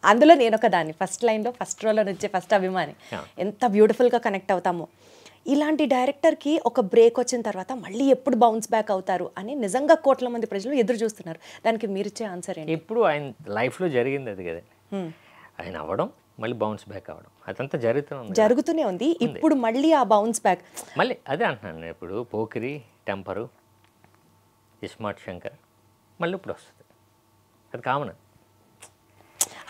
అందులో నేను ఒక దాన్ని ఫస్ట్ లైన్లో ఫస్ట్ రోలో నుంచి ఫస్ట్ అభిమాని ఎంత బ్యూటిఫుల్గా కనెక్ట్ అవుతామో ఇలాంటి డైరెక్టర్కి ఒక బ్రేక్ వచ్చిన తర్వాత మళ్ళీ ఎప్పుడు బౌన్స్ బ్యాక్ అవుతారు అని నిజంగా కోట్ల మంది ప్రజలు ఎదురు చూస్తున్నారు దానికి మీరిచ్చే ఆన్సర్ ఏంటి ఇప్పుడు ఆయన లైఫ్లో జరిగింది అది కదా ఆయన అవ్వడం మళ్ళీ బౌన్స్ బ్యాక్ అవ్వడం అదంతా జరుగుతూనే ఉంది ఇప్పుడు మళ్ళీ ఆ బౌన్స్ బ్యాక్ మళ్ళీ అదే అంటున్నాను ఇప్పుడు పోకిరి టెంపరు ఇస్మార్ట్ శంకర్ మళ్ళీ ఇప్పుడు వస్తుంది అది కామన్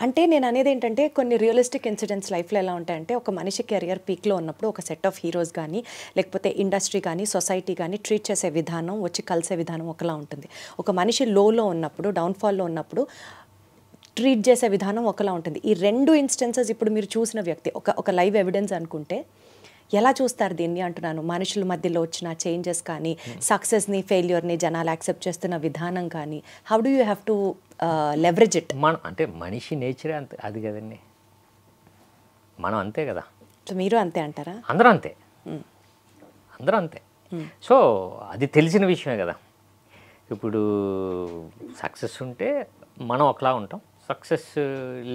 అంటే నేను అనేది ఏంటంటే కొన్ని రియలిస్టిక్ ఇన్సిడెంట్స్ లైఫ్లో ఎలా ఉంటాయంటే ఒక మనిషి కెరియర్ పీక్లో ఉన్నప్పుడు ఒక సెట్ ఆఫ్ హీరోస్ కానీ లేకపోతే ఇండస్ట్రీ కానీ సొసైటీ కానీ ట్రీట్ చేసే విధానం వచ్చి కలిసే విధానం ఒకలా ఉంటుంది ఒక మనిషి లోలో ఉన్నప్పుడు డౌన్ఫాల్లో ఉన్నప్పుడు ట్రీట్ చేసే విధానం ఒకలా ఉంటుంది ఈ రెండు ఇన్స్టెన్సెస్ ఇప్పుడు మీరు చూసిన వ్యక్తి ఒక లైవ్ ఎవిడెన్స్ అనుకుంటే ఎలా చూస్తారు దీన్ని అంటున్నాను మనుషుల మధ్యలో వచ్చిన చేంజెస్ కానీ సక్సెస్ని ఫెయిల్యూర్ని జనాలు యాక్సెప్ట్ చేస్తున్న విధానం కానీ how do you have to leverage it మనం అంటే మనిషి నేచరే అంతే అది కదండి మనం అంతే కదా సో మీరు అంతే అంటారా అందరూ అంతే సో అది తెలిసిన విషయమే కదా ఇప్పుడు సక్సెస్ ఉంటే మనం ఒకలా ఉంటాం సక్సెస్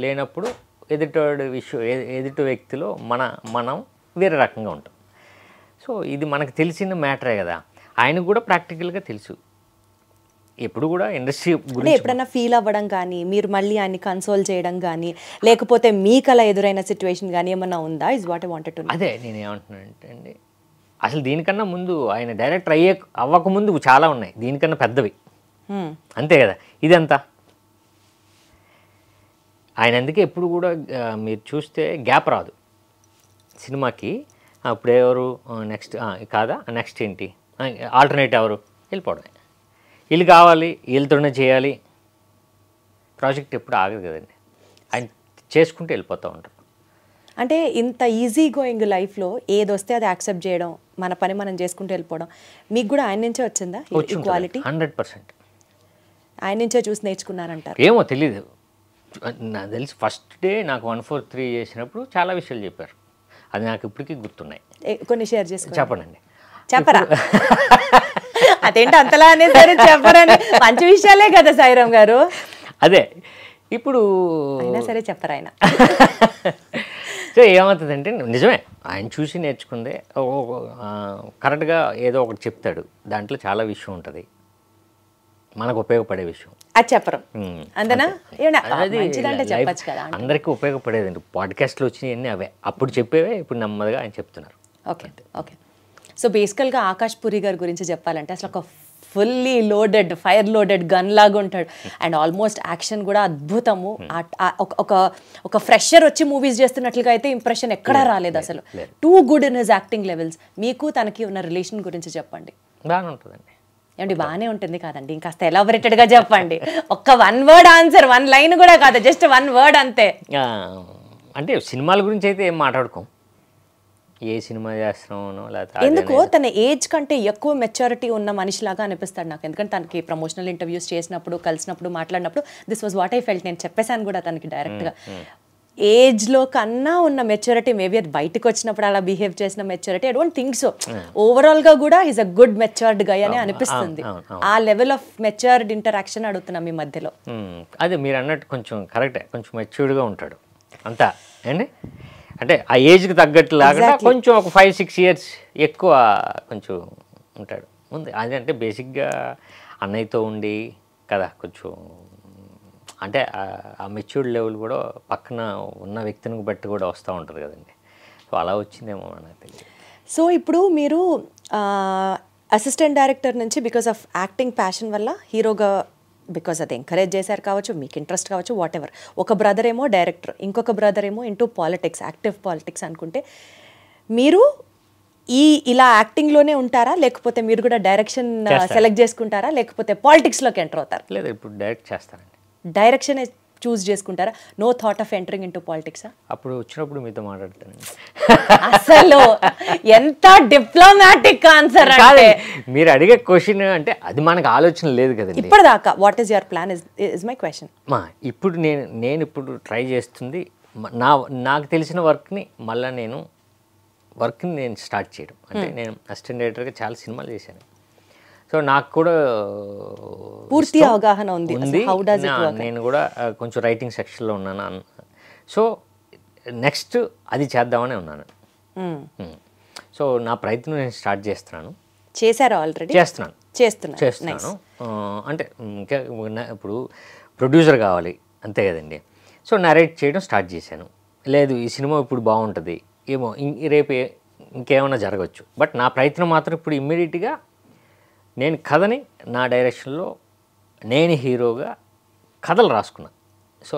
లేనప్పుడు ఎదుటి వ్యక్తిలో మనం వేరే రకంగా ఉంటాం సో ఇది మనకు తెలిసిన మ్యాటరే కదా ఆయనకు కూడా ప్రాక్టికల్గా తెలుసు ఎప్పుడు కూడా ఇండస్ట్రీ గురించి ఎప్పుడన్నా ఫీల్ అవ్వడం కానీ మీరు మళ్ళీ ఆయన్ని కన్సోల్ చేయడం కానీ లేకపోతే మీకు అలా ఎదురైన సిచ్యువేషన్ కానీ ఏమన్నా ఉందా is what I wanted to know అదే నేను ఏమంటున్నానంటే అండి అసలు దీనికన్నా ముందు ఆయన డైరెక్టర్ అవ్వకముందు చాలా ఉన్నాయి దీనికన్నా పెద్దవి అంతే కదా ఇదంతా ఆయన అందుకే ఎప్పుడు కూడా మీరు చూస్తే గ్యాప్ రాదు సినిమాకి అప్పుడు ఎవరు నెక్స్ట్ కాదా నెక్స్ట్ ఏంటి ఆల్టర్నేట్ ఎవరు వెళ్ళిపోవడమే వీళ్ళు కావాలి వీళ్ళతోనే చేయాలి ప్రాజెక్ట్ ఎప్పుడు ఆగదు కదండి ఆయన చేసుకుంటూ వెళ్ళిపోతూ ఉంటారు అంటే ఇంత ఈజీ గోయింగ్ లైఫ్లో ఏది వస్తే అది యాక్సెప్ట్ చేయడం మన పని మనం చేసుకుంటూ వెళ్ళిపోవడం మీకు కూడా ఆయన నుంచే వచ్చిందా ఈక్వాలిటీ 100% ఆయన నుంచే చూసి నేర్చుకున్నారంటారు ఏమో తెలీదు నాకు తెలిసి ఫస్ట్ డే నాకు 143 చేసినప్పుడు చాలా విషయాలు చెప్పారు అది నాకు ఇప్పటికీ గుర్తున్నాయి కొన్ని షేర్ చేసుకో చెప్పండి చెప్పరా అదేంటి అంతలా అనే సరే చెప్పరండి మంచి విషయాలే కదా సాయిరామ్ గారు అదే ఇప్పుడు అయినా సరే చెప్పరు ఆయన సో ఏమవుతుందంటే నిజమే ఆయన చూసి నేర్చుకుందే కరెక్ట్గా ఏదో ఒకటి చెప్తాడు దాంట్లో చాలా విషయం ఉంటుంది మనకు ఉపయోగపడే విషయం అది చెప్పరు అంతేనా మంచిదంటే చెప్పచ్చు కదా అందరికీ ఉపయోగపడేదండి పాడ్కాస్ట్లో వచ్చినవన్నీ అవే అప్పుడు చెప్పేవే ఇప్పుడు నెమ్మదిగా ఆయన చెప్తున్నారు ఓకే సో బేసికల్గా ఆకాష్ పూరి గారి గురించి చెప్పాలంటే అసలు ఒక fully loaded fire loaded gun లాగా ఉంటాడు అండ్ ఆల్మోస్ట్ యాక్షన్ కూడా అద్భుతము ఒక ఫ్రెషర్ వచ్చి మూవీస్ చేస్తున్నట్లుగా అయితే ఇంప్రెషన్ ఎక్కడా రాలేదు అసలు too good in his acting levels మీకు తనకి ఉన్న రిలేషన్ గురించి చెప్పండి బాగానే ఉంటుందండి ఏమండి బాగానే ఉంటుంది కాదండి ఇంకాస్త ఎలాబొరేటెడ్గా చెప్పండి ఒక్క 1 word ఆన్సర్ 1 line కూడా కాదు జస్ట్ 1 word అంతే అంటే సినిమాల గురించి అయితే ఏం మాట్లాడుకోం ఏ సినిమా చేస్తున్నామో లేకపోతే ఎందుకో తన ఏజ్ కంటే ఎక్కువ మెచ్యూరిటీ ఉన్న మనిషిలాగా అనిపిస్తాడు నాకు ఎందుకంటే తనకి ప్రమోషనల్ ఇంటర్వ్యూస్ చేసినప్పుడు కలిసినప్పుడు మాట్లాడినప్పుడు this was what I felt నేను చెప్పేశాను కూడా తనకి డైరెక్ట్గా ఏజ్లో కన్నా ఉన్న మెచ్యూరిటీ మేబీ అది బయటకు వచ్చినప్పుడు అలా బిహేవ్ చేసిన maturity I don't think so ఓవరాల్గా కూడా ఈజ్ అ గుడ్ మెచ్యూర్డ్ గై అని అనిపిస్తుంది ఆ లెవెల్ ఆఫ్ మెచ్యూర్డ్ ఇంటరాక్షన్ అడుగుతున్నాం మీ మధ్యలో అదే మీరు అన్నట్టు కొంచెం కరెక్టే కొంచెం మెచ్యూర్డ్గా ఉంటాడు అంతా అండి అంటే ఆ ఏజ్కి తగ్గట్టు లాగా కొంచెం ఒక 5-6 years ఎక్కువ కొంచెం ఉంటాడు ఉంది అదంటే బేసిక్గా అన్నయ్యతో ఉండి కదా కొంచెం అంటే ఆ మెచ్యూర్డ్ లెవెల్ కూడా పక్కన ఉన్న వ్యక్తిని బట్టి కూడా వస్తూ ఉంటుంది కదండి సో అలా వచ్చిందేమో నాకు తెలియదు సో ఇప్పుడు మీరు అసిస్టెంట్ డైరెక్టర్ నుంచి బికాస్ ఆఫ్ యాక్టింగ్ ప్యాషన్ వల్ల హీరోగా బికాజ్ అది ఎంకరేజ్ చేశారు కావచ్చు మీకు ఇంట్రెస్ట్ కావచ్చు వాట్ ఎవర్ ఒక బ్రదర్ ఏమో డైరెక్టర్ ఇంకొక బ్రదర్ ఏమో ఇంటూ పాలిటిక్స్ యాక్టివ్ పాలిటిక్స్ అనుకుంటే మీరు ఇలా యాక్టింగ్లోనే ఉంటారా లేకపోతే మీరు కూడా డైరెక్షన్ సెలెక్ట్ చేసుకుంటారా లేకపోతే పాలిటిక్స్లోకి ఎంటర్ అవుతారా లేదు ఇప్పుడు డైరెక్ట్ చేస్తానండి డైరెక్షన్ చూస్ చేసుకుంటారా? No thought of entering into పాలిటిక్సా? అప్పుడు వచ్చినప్పుడు మీతో మాట్లాడతానండి. అసలు ఎంత డిప్లొమాటిక్ ఆన్సర్ అంటే. మీరు అడిగే క్వశ్చన్ అంటే అది మనకు ఆలోచన లేదు కదండి ఇప్పటిదాకా. What is your plan is my question. ఇప్పుడు నేను ఇప్పుడు ట్రై చేస్తుంది నాకు తెలిసిన వర్క్ని మళ్ళీ నేను స్టార్ట్ చేయడం. అంటే నేను అసిస్టెంట్ డైరెక్టర్గా చాలా సినిమాలు చేశాను. సో నాకు కూడా పూర్తి అవగాహన ఉంది. నేను కూడా కొంచెం రైటింగ్ సెక్షన్లో ఉన్నాను. సో నెక్స్ట్ అది చేద్దామని ఉన్నాను. సో నా ప్రయత్నం నేను స్టార్ట్ చేస్తున్నాను. చేశారా ఆల్రెడీ? చేస్తున్నాను. అంటే ఇంకా ఇప్పుడు ప్రొడ్యూసర్ కావాలి అంతే కదండి. సో నరేట్ చేయడం స్టార్ట్ చేశాను. లేదు ఈ సినిమా ఇప్పుడు బాగుంటుంది ఏమో, రేపు ఇంకేమైనా జరగవచ్చు. బట్ నా ప్రయత్నం మాత్రం ఇప్పుడు ఇమ్మీడియట్గా నేను కథని నా డైరెక్షన్లో నేను హీరోగా కథలు రాసుకున్నా. సో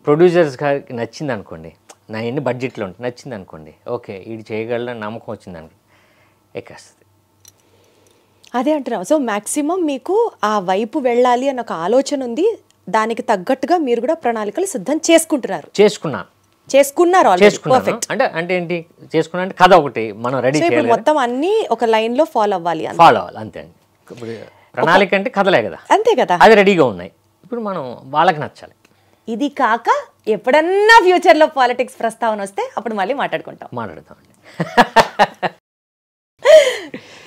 ప్రొడ్యూసర్స్ గారికి నచ్చింది అనుకోండి, నా ఎన్ని బడ్జెట్లో ఉంటుంది నచ్చింది అనుకోండి, ఓకే ఇది చేయగలని నమ్మకం వచ్చింది అనుకో ఎక్కేస్తుంది. అదే అంటున్నాం. సో మ్యాక్సిమం మీకు ఆ వైపు వెళ్ళాలి అన్న ఒక ఆలోచన ఉంది. దానికి తగ్గట్టుగా మీరు కూడా ప్రణాళికలు సిద్ధం చేసుకున్నారు అంటే ఏంటి చేసుకున్నా అంటే కథ ఒకటి మనం రెడీ చేయాలి. మొత్తం అన్ని ఒక లైన్ లో ఫాలో అవ్వాలి అంతే అండి. ఇప్పుడు ప్రణాళిక అంటే కథలే కదా, అంతే కదా, అది రెడీగా ఉన్నాయి. ఇప్పుడు మనం వాళ్ళకి నచ్చాలి. ఇది కాక ఎప్పుడన్నా ఫ్యూచర్ లో పాలిటిక్స్ ప్రస్తావన వస్తే అప్పుడు మళ్ళీ మాట్లాడతామండి.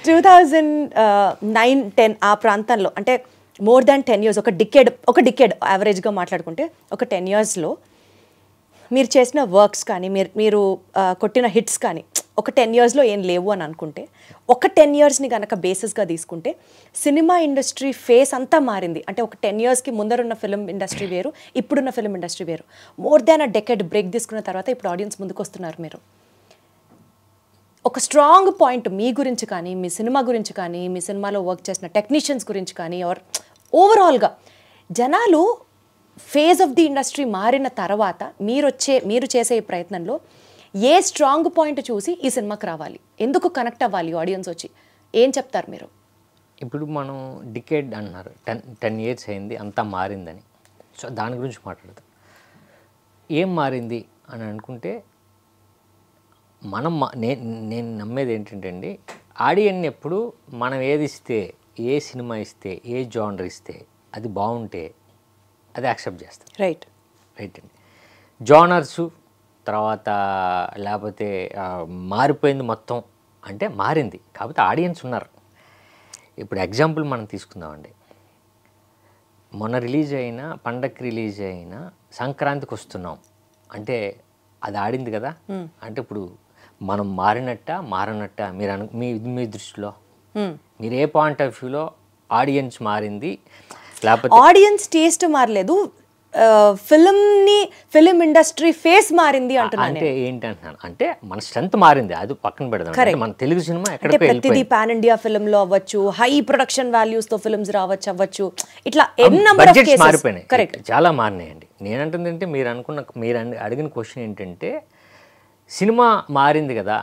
2009-10 ఆ ప్రాంతంలో, అంటే మోర్ దాన్ 10 years, ఒక డికేడ్ యావరేజ్గా మాట్లాడుకుంటే ఒక 10 yearsలో మీరు చేసిన వర్క్స్ కానీ మీరు కొట్టిన హిట్స్ కానీ ఒక 10 yearsలో ఏం లేవు అని అనుకుంటే, ఒక 10 yearsని కనుక బేసిస్గా తీసుకుంటే సినిమా ఇండస్ట్రీ ఫేస్ అంతా మారింది. అంటే ఒక 10 yearsకి ముందరున్న ఫిల్మ్ ఇండస్ట్రీ వేరు, ఇప్పుడున్న ఫిల్మ్ ఇండస్ట్రీ వేరు. మోర్ దాన్ అ డెకేడ్ బ్రేక్ తీసుకున్న తర్వాత ఇప్పుడు ఆడియన్స్ ముందుకు వస్తున్నారు. మీరు ఒక స్ట్రాంగ్ పాయింట్ మీ గురించి కానీ, మీ సినిమా గురించి కానీ, మీ సినిమాలో వర్క్ చేసిన టెక్నీషియన్స్ గురించి కానీ, ఓవరాల్గా జనాలు ఫేజ్ ఆఫ్ ది ఇండస్ట్రీ మారిన తర్వాత మీరు చేసే ఈ ప్రయత్నంలో ఏ స్ట్రాంగ్ పాయింట్ చూసి ఈ సినిమాకి రావాలి, ఎందుకు కనెక్ట్ అవ్వాలి ఆడియన్స్ వచ్చి, ఏం చెప్తారు మీరు? ఇప్పుడు మనం డికేడ్ అన్నారు, 10 years అయింది, అంతా మారిందని. సో దాని గురించి మాట్లాడతాం. ఏం మారింది అని అనుకుంటే నేను నమ్మేది ఏంటంటే అండి, ఆడియన్ని ఎప్పుడు మనం ఏది ఇస్తే, ఏ సినిమా ఇస్తే, ఏ జానర్ ఇస్తే అది బాగుంటే అది యాక్సెప్ట్ చేస్తాం. రైట్ అండి. జానర్సు తర్వాత లేకపోతే మారిపోయింది మొత్తం అంటే మారింది, కాకపోతే ఆడియన్స్ ఉన్నారు. ఇప్పుడు ఎగ్జాంపుల్ మనం తీసుకుందామండి. మొన్న రిలీజ్ అయిన, పండగకి రిలీజ్ అయిన సంక్రాంతికి వస్తున్నాం అంటే అది ఆడింది కదా. అంటే ఇప్పుడు మనం మారనట్ట మీ దృష్టిలో మీరు ఏ పాయింట్ ఆఫ్ వ్యూలో ఆడియన్స్ మారింది, లేకపోతే ఆడియన్స్ టేస్ట్ మారలేదు, ఫిలిం ఇండస్ట్రీ ఫేస్ మారింది అంటున్నాను. అంటే ఏంటంటున్నాను అంటే మన స్ట్రెంత్ మారింది, అది పక్కన పెడదాం. మన తెలుగు సినిమా ఎక్కడికి ప్రతిదీ పాన్ ఇండియా ఫిల్మ్ లో అవ్వచ్చు, హై ప్రొడక్షన్ వాల్యూస్ తో ఫిల్మ్స్ అవ్వచ్చు, ఇట్లా బడ్జెట్స్ మారిపోయినాయి, చాలా మారినాయండి. నేనంటుంది అంటే మీరు అడిగిన క్వశ్చన్ ఏంటంటే సినిమా మారింది కదా,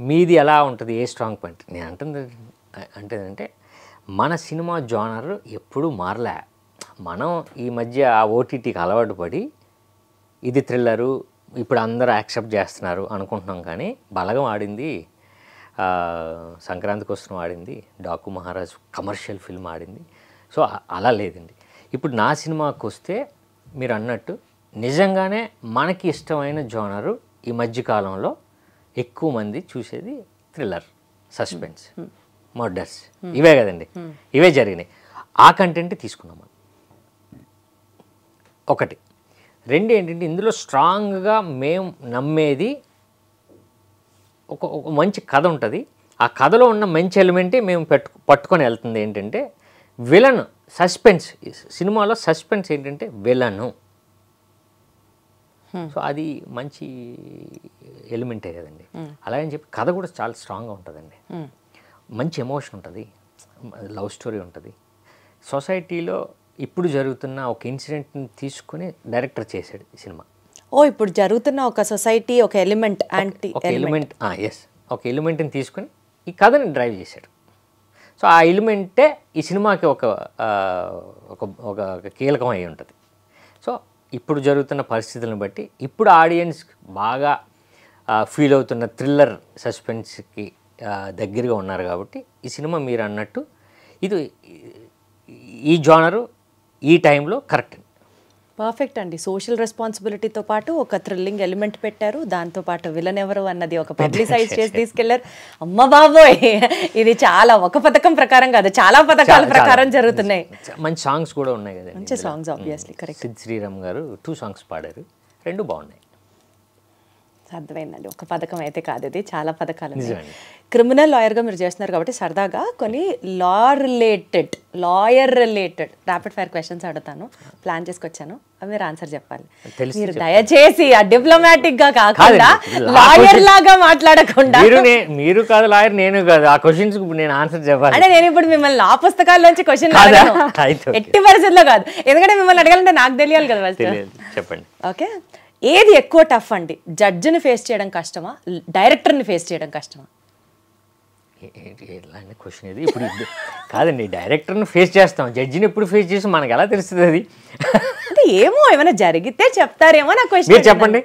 మీది ఎలా ఉంటుంది, ఏ స్ట్రాంగ్ పాయింట్. నేను అంటే మన సినిమా జానర్ ఎప్పుడూ మారలే. మనం ఈ మధ్య ఆ ఓటీటీకి అలవాటు పడి ఇది థ్రిల్లరు ఇప్పుడు అందరూ యాక్సెప్ట్ చేస్తున్నారు అనుకుంటున్నాం. కానీ బలగం ఆడింది, సంక్రాంతికి వస్తున్న ఆడింది, డాకు మహారాజ్ కమర్షియల్ ఫిల్మ్ ఆడింది. సో అలా లేదండి. ఇప్పుడు నా సినిమాకి వస్తే మీరు అన్నట్టు నిజంగానే మనకి ఇష్టమైన జానరు ఈ మధ్యకాలంలో ఎక్కువ మంది చూసేది థ్రిల్లర్, సస్పెన్స్, మర్డర్స్, ఇవే కదండి, ఇవే జరిగినాయి. ఆ కంటెంట్ తీసుకున్నాం మనం. ఒకటి. రెండు ఏంటంటే ఇందులో స్ట్రాంగ్గా మేము నమ్మేది ఒక మంచి కథ ఉంటుంది. ఆ కథలో ఉన్న మంచి ఎలిమెంటే మేము పట్టుకొని వెళ్తుంది. ఏంటంటే విలన్ సస్పెన్స్, సినిమాలో సస్పెన్స్ ఏంటంటే విలను. సో అది మంచి ఎలిమెంటే కదండి. అలాగని చెప్పి కథ కూడా చాలా స్ట్రాంగ్గా ఉంటుందండి, మంచి ఎమోషన్ ఉంటుంది, లవ్ స్టోరీ ఉంటుంది. సొసైటీలో ఇప్పుడు జరుగుతున్న ఒక ఇన్సిడెంట్ని తీసుకొని డైరెక్టర్ చేశాడు ఈ సినిమా. ఇప్పుడు జరుగుతున్న ఒక సొసైటీ, ఒక ఎలిమెంట్, ఒక ఎలిమెంట్ని తీసుకొని ఈ కథని డ్రైవ్ చేశాడు. సో ఆ ఎలిమెంటే ఈ సినిమాకి ఒక ఒక ఒక ఒక కీలకం అయి ఉంటుంది. సో ఇప్పుడు జరుగుతున్న పరిస్థితులను బట్టి ఇప్పుడు ఆడియన్స్ బాగా ఫీల్ అవుతున్న థ్రిల్లర్ సస్పెన్స్కి దగ్గరగా ఉన్నారు కాబట్టి ఈ సినిమా మీరు అన్నట్టు ఇది ఈ జానరు ఈ టైంలో కరెక్ట్. పర్ఫెక్ట్ అండి. సోషల్ రెస్పాన్సిబిలిటీతో పాటు ఒక థ్రిల్లింగ్ ఎలిమెంట్ పెట్టారు, దాంతోపాటు విలన్ ఎవరు అన్నది ఒక పబ్లిసైజ్ చేసి తీసుకెళ్లారు. అమ్మ బాబోయ్, ఇది చాలా ఒక పథకం ప్రకారం కాదు, చాలా పథకాల ప్రకారం జరుగుతున్నాయి. మంచి సాంగ్స్ కూడా ఉన్నాయి కదా, మంచి songs obviously correct. Sid Sriram గారు 2 సాంగ్స్ పాడారు, 2 బాగున్నాయి. అర్థమైందండి, ఒక పథకం అయితే కాదు, ఇది చాలా పథకాలు. క్రిమినల్ లాయర్గా మీరు చేస్తున్నారు కాబట్టి సరదాగా కొన్ని lawyer related rapid fire questions అడుగుతాను, ప్లాన్ చేసుకొచ్చాను, అవి మీరు ఆన్సర్ చెప్పాలి. మీరు దయచేసి ఆ డిప్లొమాటిక్ గా కాకుండా లాయర్ లాగా మాట్లాడకుండా. మీరు కాదు లాయర్, నేను కాదు, ఆ క్వశ్చన్స్ నేను ఆన్సర్ చెప్పాలి. అంటే నేను ఇప్పుడు మిమ్మల్ని ఆ పుస్తకాల్లోంచి క్వశ్చన్ ఎట్టి పరిస్థితుల్లో కాదు, ఎందుకంటే మిమ్మల్ని అడగాలంటే నాకు తెలియాలి కదా ఫస్ట్. చెప్పండి. ఓకే, ఏది ఎక్కువ టఫ్ అండి, జడ్జిని ఫేస్ చేయడం కష్టమా, డైరెక్టర్ని ఫేస్ చేయడం కష్టమా? ఎలాంటి క్వశ్చన్ ఇది ఇప్పుడు? కాదండి, డైరెక్టర్ని ఫేస్ చేస్తాం, జడ్జిని ఎప్పుడు ఫేస్ చేసి మనకు ఎలా తెలుస్తుంది అది? అంటే ఏమో ఏమైనా జరిగితే చెప్తారేమో నా క్వశ్చన్. చెప్పండి.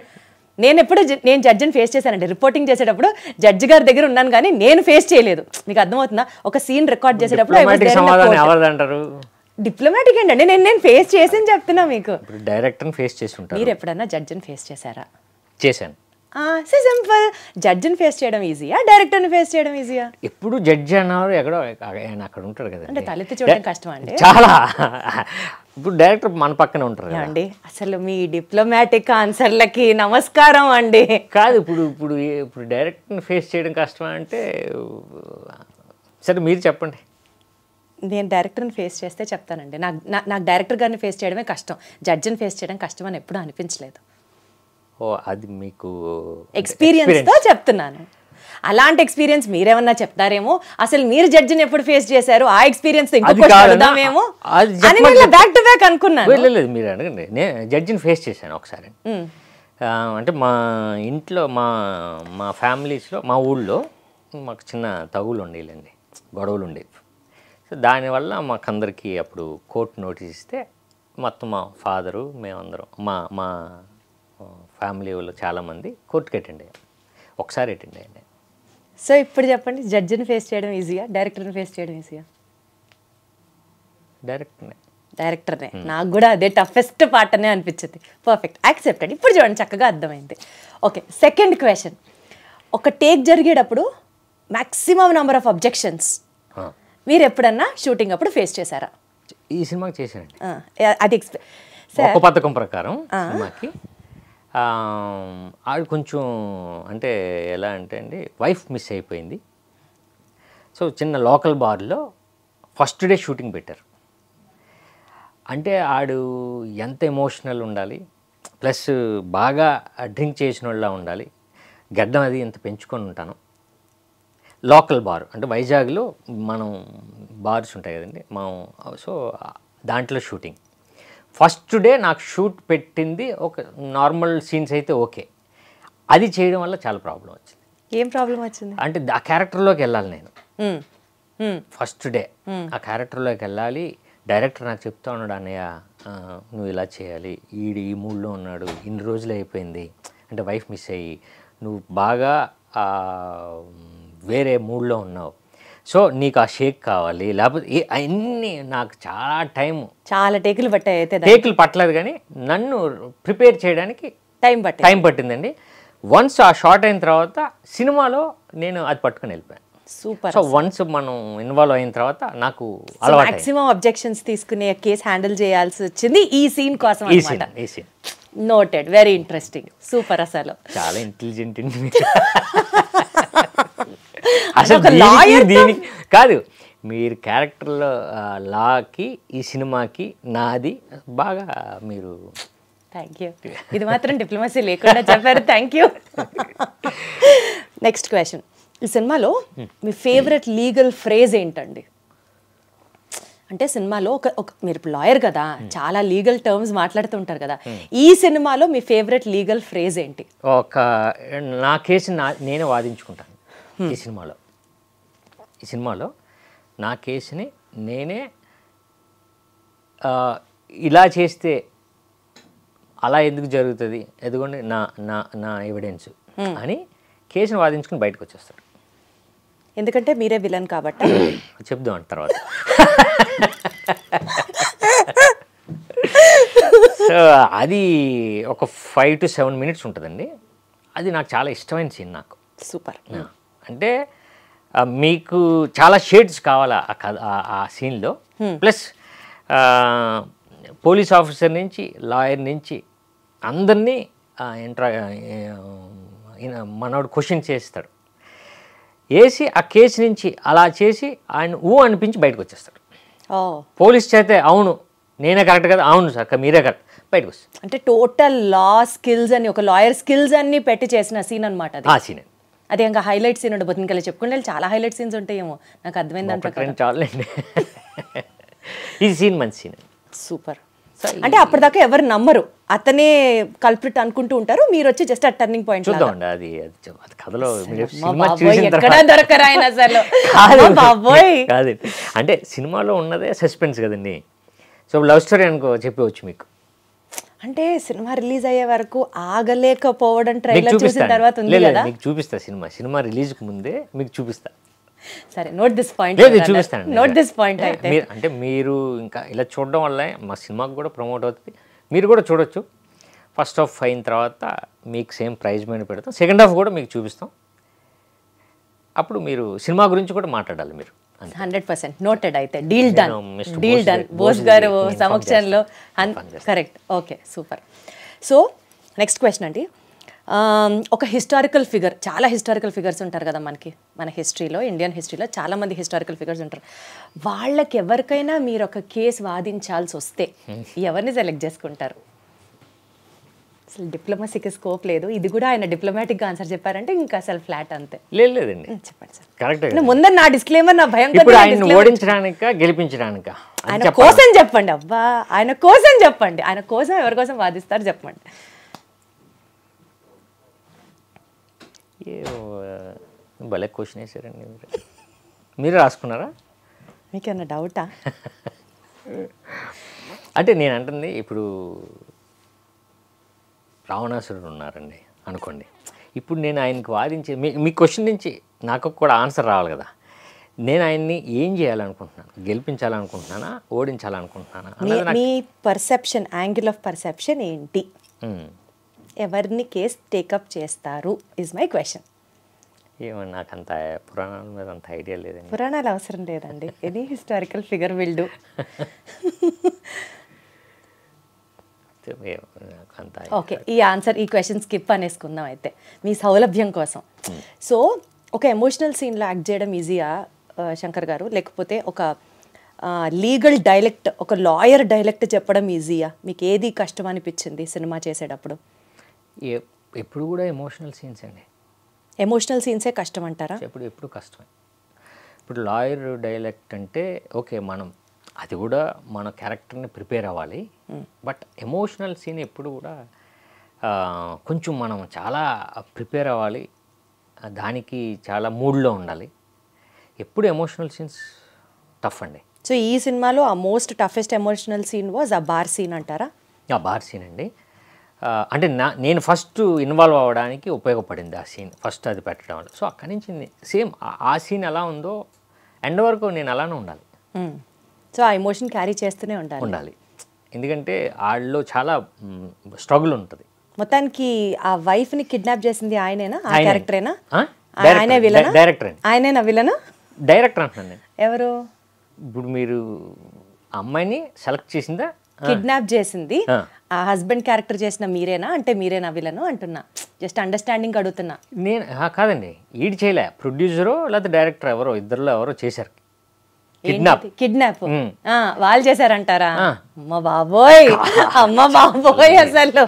నేను జడ్జిని ఫేస్ చేశానండి, రిపోర్టింగ్ చేసేటప్పుడు జడ్జి గారి దగ్గర ఉన్నాను కానీ నేను ఫేస్ చేయలేదు. మీకు అర్థమవుతుందా? ఒక సీన్ రికార్డ్ చేసేటప్పుడు సమాధానం ఎవరిదంటారు? డిప్లొమాటిక్ ఏంటండి, నేను ఫేస్ చేసి చెప్తున్నా మీకు. డైరెక్టర్ని ఫేస్ చేసి ఉంటారు. మీరు ఎప్పుడన్నా జడ్జిని ఫేస్ చేశారా? చేశాను. సింపుల్. జడ్జిని ఫేస్ చేయడం ఈజీయా, డైరెక్టర్ని ఫేస్ చేయడం ఈజీయా? ఎప్పుడు జడ్జి అన్నారు ఎక్కడో అక్కడ ఉంటాడు కదా, అంటే తలెత్తి చూడడం కష్టం అండి చాలా. ఇప్పుడు డైరెక్టర్ మన పక్కనే ఉంటారు అండి. అసలు మీ డిప్లొమాటిక్ ఆన్సర్లకి నమస్కారం అండి. కాదు, ఇప్పుడు డైరెక్టర్ని ఫేస్ చేయడం కష్టం అంటే సరే మీరు చెప్పండి. నేను డైరెక్టర్ని ఫేస్ చేస్తే చెప్తానండి. నాకు డైరెక్టర్ గారిని ఫేస్ చేయడమే కష్టం, జడ్జిని ఫేస్ చేయడం కష్టం అని ఎప్పుడూ అనిపించలేదు. ఓ, అది మీకు ఎక్స్పీరియన్స్తో చెప్తున్నాను. అలాంటి ఎక్స్పీరియన్స్ మీరేమన్నా చెప్తారేమో, అసలు మీరు జడ్జిని ఎప్పుడు ఫేస్ చేశారు, ఆ ఎక్స్పీరియన్స్ ఇంకొకమేమో అని బ్యాక్ టు బ్యాక్ అనుకున్నాను. లేదు, మీరు అడగండి. నేను జడ్జిని ఫేస్ చేశాను ఒకసారి. అంటే మా ఇంట్లో మా ఫ్యామిలీస్లో మా ఊళ్ళో మాకు చిన్న తగులు ఉండేలండి, గొడవలు ఉండేవి. సో దానివల్ల మాకందరికీ అప్పుడు కోర్టు నోటీస్ ఇస్తే మొత్తం మా ఫాదరు మేమందరం మా ఫ్యామిలీ వాళ్ళు చాలామంది కోర్టుకి అటెండ్ అయ్యాం. ఒకసారి అటెండ్ అయ్యండి. సో ఇప్పుడు చెప్పండి, జడ్జిని ఫేస్ చేయడం ఈజీయా, డైరెక్టర్ని ఫేస్ చేయడం ఈజీయా? డైరెక్టర్నే. నాకు కూడా అదే టఫెస్ట్ పార్ట్ అనే అనిపించింది. Perfect, accepted. ఇప్పుడు చూడండి, చక్కగా అర్థమైంది. Okay, second question. ఒక టేక్ జరిగేటప్పుడు మ్యాక్సిమం నెంబర్ ఆఫ్ అబ్జెక్షన్స్ మీరు ఎప్పుడన్నా షూటింగ్ అప్పుడు ఫేస్ చేశారా? ఈ సినిమాకి చేశానండి. అది ఒక పథకం ప్రకారం సినిమాకి ఆవిడ కొంచెం అంటే ఎలా అంటే అండి, వైఫ్ మిస్ అయిపోయింది. సో చిన్న లోకల్ బార్లో ఫస్ట్ డే షూటింగ్ పెట్టారు. అంటే ఆడు ఎంత ఎమోషనల్ ఉండాలి, ప్లస్ బాగా డ్రింక్ చేసిన వాళ్ళ ఉండాలి, గడ్డం అది ఎంత పెంచుకొని ఉంటాను. లోకల్ బార్ అంటే వైజాగ్లో మనం బార్స్ ఉంటాయి కదండి సో దాంట్లో షూటింగ్. ఫస్ట్ డే నాకు షూట్ పెట్టింది ఒక నార్మల్ సీన్స్ అయితే ఓకే, అది చేయడం వల్ల చాలా ప్రాబ్లం వచ్చింది. ఏం ప్రాబ్లం వచ్చింది అంటే ఆ క్యారెక్టర్లోకి వెళ్ళాలి నేను. ఫస్ట్ డే ఆ క్యారెక్టర్లోకి వెళ్ళాలి. డైరెక్టర్ నాకు చెప్తా ఉన్నాడు, అన్నయ్య నువ్వు ఇలా చేయాలి, ఈ మూడ్లో ఉన్నాడు, ఇన్ని రోజులు అయిపోయింది అంటే వైఫ్ మిస్ అయ్యి నువ్వు బాగా వేరే మూడ్లో ఉన్నావు, సో నీకు ఆ షేక్ కావాలి, లేకపోతే అన్నీ నాకు చాలా టేకులు పట్టాయి. అయితే టేకులు పట్టలేదు కానీ నన్ను ప్రిపేర్ చేయడానికి టైం పట్టిందండి. వన్స్ ఆ షార్ట్ అయిన తర్వాత సినిమాలో నేను అది పట్టుకుని వెళ్ళిపోయాను. సూపర్. సో వన్స్ మనం ఇన్వాల్వ్ అయిన తర్వాత నాకు అలవాటు. మాక్సిమం అబ్జెక్షన్స్ తీసుకునే కేసు హ్యాండిల్ చేయాల్సి వచ్చింది ఈ సీన్ కోసం. ఈ scene noted, very interesting, super. అసలు చాలా ఇంటెలిజెంట్ అసలు దీనికి కాదు, మీరు క్యారెక్టర్లో లాకి ఈ సినిమాకి నాది బాగా మీరు. థ్యాంక్ యూ, ఇది మాత్రం డిప్లొమసీ లేకుండా చెప్పారు, థ్యాంక్ యూ. Next question. ఈ సినిమాలో మీ ఫేవరెట్ లీగల్ ఫ్రేజ్ ఏంటండి? అంటే సినిమాలో మీరు లాయర్ కదా, చాలా లీగల్ టర్మ్స్ మాట్లాడుతుంటారు కదా, ఈ సినిమాలో మీ ఫేవరెట్ లీగల్ ఫ్రేజ్ ఏంటి? నా కేసు నేనే వాదించుకుంటాను. ఈ సినిమాలో నా కేసుని నేనే ఇలా చేస్తే అలా ఎందుకు జరుగుతుంది, ఎదుగుండి నా నా నా ఎవిడెన్స్ అని కేసును వాదించుకుని బయటకు వచ్చేస్తాడు. ఎందుకంటే మీరే విలన్ కాబట్టి చెప్దాం అంట తర్వాత. సో అది ఒక 5 to 7 minutes ఉంటుందండి. అది నాకు చాలా ఇష్టమైన సీన్ నాకు. సూపర్. అంటే మీకు చాలా షేడ్స్ కావాలా ఆ కథ ఆ సీన్లో. ప్లస్ పోలీస్ ఆఫీసర్ నుంచి లాయర్ నుంచి అందరినీ మనోడు క్వశ్చన్ చేస్తాడు. వేసి ఆ కేసు నుంచి అలా చేసి ఆయన అనిపించి బయటకు వచ్చేస్తాడు. పోలీస్ చేతే అవును నేనే కరెక్ట్ కదా, అవును సార్ మీరే కరెక్ట్, బయటకు వస్తాడు. అంటే టోటల్ లా స్కిల్స్ అని, ఒక లాయర్ స్కిల్స్ అన్ని పెట్టి చేసిన సీన్ అనమాట అది. ఆ సీన్ అది ఇంకా హైలైట్ సీన్ ఉండబోతుంది. ఇంకా చెప్పుకుంటే చాలా హైలైట్ సీన్స్ ఉంటాయేమో, నాకు అర్థమైంది అంత. చాలండి, ఈ సీన్ మంచి సీన్. సూపర్. అంటే అప్పటిదాకా ఎవరు నమ్మరు, అతనే కల్ప్రిట్ అనుకుంటూ ఉంటారు, మీరు వచ్చి జస్ట్ ఆ టర్నింగ్ పాయింట్ చూద్దామండి. అది కథలో ఎక్కడ దొరకరు ఆయన అసలు. కాదు అంటే సినిమాలో ఉన్నదే సస్పెన్స్ కదండి. సో లవ్ స్టోరీ అనుకో చెప్పవచ్చు మీకు. అంటే సినిమా రిలీజ్ అయ్యే వరకు ఆగలేకపోవడం ట్రైలర్ చూసిన తర్వాత ఉంది కదా. మీకు చూపిస్తా, సినిమా రిలీజ్కి ముందే మీకు చూపిస్తా. సరే, నోట్ దిస్ పాయింట్. చూపిస్తాను, నోట్ దిస్ పాయింట్. అయితే అంటే మీరు ఇంకా ఇలా చూడడం వల్ల మా సినిమాకి కూడా ప్రమోట్ అవుతుంది, మీరు కూడా చూడొచ్చు. ఫస్ట్ హాఫ్ అయిన తర్వాత మీకు సేమ్ ప్రైజ్ మీద పెడతాం, సెకండ్ హాఫ్ కూడా మీకు చూపిస్తాం. అప్పుడు మీరు సినిమా గురించి కూడా మాట్లాడాలి మీరు. 100% నోటెడ్. అయితే డీల్ డన్ బోస్ గారు సమక్షంలో. Correct. Okay, super. So next question అండి. ఒక హిస్టారికల్ ఫిగర్, చాలా హిస్టారికల్ ఫిగర్స్ ఉంటారు కదా మనకి, మన హిస్టరీలో, ఇండియన్ హిస్టరీలో చాలామంది హిస్టారికల్ ఫిగర్స్ ఉంటారు. వాళ్ళకి ఎవరికైనా మీరు ఒక కేసు వాదించాల్సి వస్తే ఎవరిని సెలెక్ట్ చేసుకుంటారు? అసలు డిప్లొమసీకి స్కోప్ లేదు. ఇది కూడా ఆయన డిప్లొమాటిక్గా ఆన్సర్ చెప్పారంటే ఇంకా అసలు ఫ్లాట్ అంతే. లేదండి, చెప్పండి సార్. కరెక్ట్. ముందర నా డిస్క్లైమర్, నా భయం ఓడించడానిక గెలిపించడానిక ఆయన కోసం చెప్పండి. అబ్బా, ఆయన కోసం చెప్పండి. ఆయన కోసం ఎవరి కోసం వాదిస్తారు చెప్పండి. భలే క్వశ్చన్ వేసారండి. మీరు రాసుకున్నారా? మీకేమన్నా డౌటా? అంటే నేను అంటుంది ఇప్పుడు రావణాసురుడు ఉన్నారండి అనుకోండి. ఇప్పుడు నేను ఆయనకి వాదించే మీ క్వశ్చన్ నుంచి నాకు కూడా ఆన్సర్ రావాలి కదా. నేను ఆయన్ని ఏం చేయాలనుకుంటున్నాను, గెలిపించాలనుకుంటున్నానా, ఓడించాలనుకుంటున్నానా? మీ పర్సెప్షన్, యాంగిల్ ఆఫ్ పర్సెప్షన్ ఏంటి? ఎవరిని కేసు టేకప్ చేస్తారు ఇస్ మై క్వశ్చన్. ఏమో నాకు అంత పురాణాల మీద అంత ఐడియా లేదండి. పురాణాలు అవసరం లేదండి, any historical figure will do. Okay, ఈ ఆన్సర్, ఈ క్వశ్చన్ స్కిప్ అనేసుకుందాం అయితే మీ సౌలభ్యం కోసం. సో ఒక ఎమోషనల్ సీన్లో యాక్ట్ చేయడం ఈజీయా శంకర్ గారు, లేకపోతే ఒక లీగల్ డైలెక్ట్, ఒక లాయర్ డైలెక్ట్ చెప్పడం ఈజీయా? మీకు ఏది కష్టం అనిపించింది సినిమా చేసేటప్పుడు? ఎప్పుడు కూడా ఎమోషనల్ సీన్స్ అండి. ఎమోషనల్ సీన్సే కష్టం అంటారా? ఎప్పుడు కష్టమే. ఇప్పుడు లాయర్ డైలెక్ట్ అంటే ఓకే, మనం అది కూడా మన క్యారెక్టర్ని ప్రిపేర్ అవ్వాలి. బట్ ఎమోషనల్ సీన్ ఎప్పుడు కూడా కొంచెం మనం చాలా ప్రిపేర్ అవ్వాలి, దానికి చాలా మూడ్లో ఉండాలి. ఎప్పుడు ఎమోషనల్ సీన్స్ టఫ్ అండి. సో ఈ సినిమాలో ఆ most toughest emotional scene was ఆ బార్ సీన్ అంటారా? ఆ బార్ సీన్ అండి. అంటే నేను ఫస్ట్ ఇన్వాల్వ్ అవ్వడానికి ఉపయోగపడింది ఆ సీన్, ఫస్ట్ అది పెట్టడం వల్ల. సో అక్కడి నుంచి సేమ్ ఆ సీన్ ఎలా ఉందో ఎండ్ వరకు నేను అలానే ఉండాలి. సో ఆ ఎమోషన్ క్యారీ చేస్తూనే ఉండాలి. ఎందుకంటే వాళ్ళలో చాలా స్ట్రగుల్ ఉంటుంది. మొత్తానికి ఆ వైఫ్ని కిడ్నాప్ చేసింది ఆయనేనా? ఆ క్యారెక్టరేనా? ఆయనే విలన్? డైరెక్టర్. ఆయనేనా విలన్? డైరెక్టర్ అంటున్నాను నేను. ఎవరు? ఇప్పుడు మీరు అమ్మాయిని సెలెక్ట్ చేసిందా? కిడ్నాప్ చేసింది ఆ హస్బెండ్ క్యారెక్టర్ చేసిన మీరేనా? అంటే మీరేనా విలను అంటున్నా, జస్ట్ అండర్స్టాండింగ్ అడుగుతున్నా. నేను కాదండి, ఈడు చేయలే, ప్రొడ్యూసరో లేకపోతే డైరెక్టర్ ఎవరో, ఇద్దరులో ఎవరో చేశారు కిడ్నాప్. వాళ్ళు చేశారంటారా? అమ్మ బాబోయ్, అమ్మ బాబోయ్, అసలు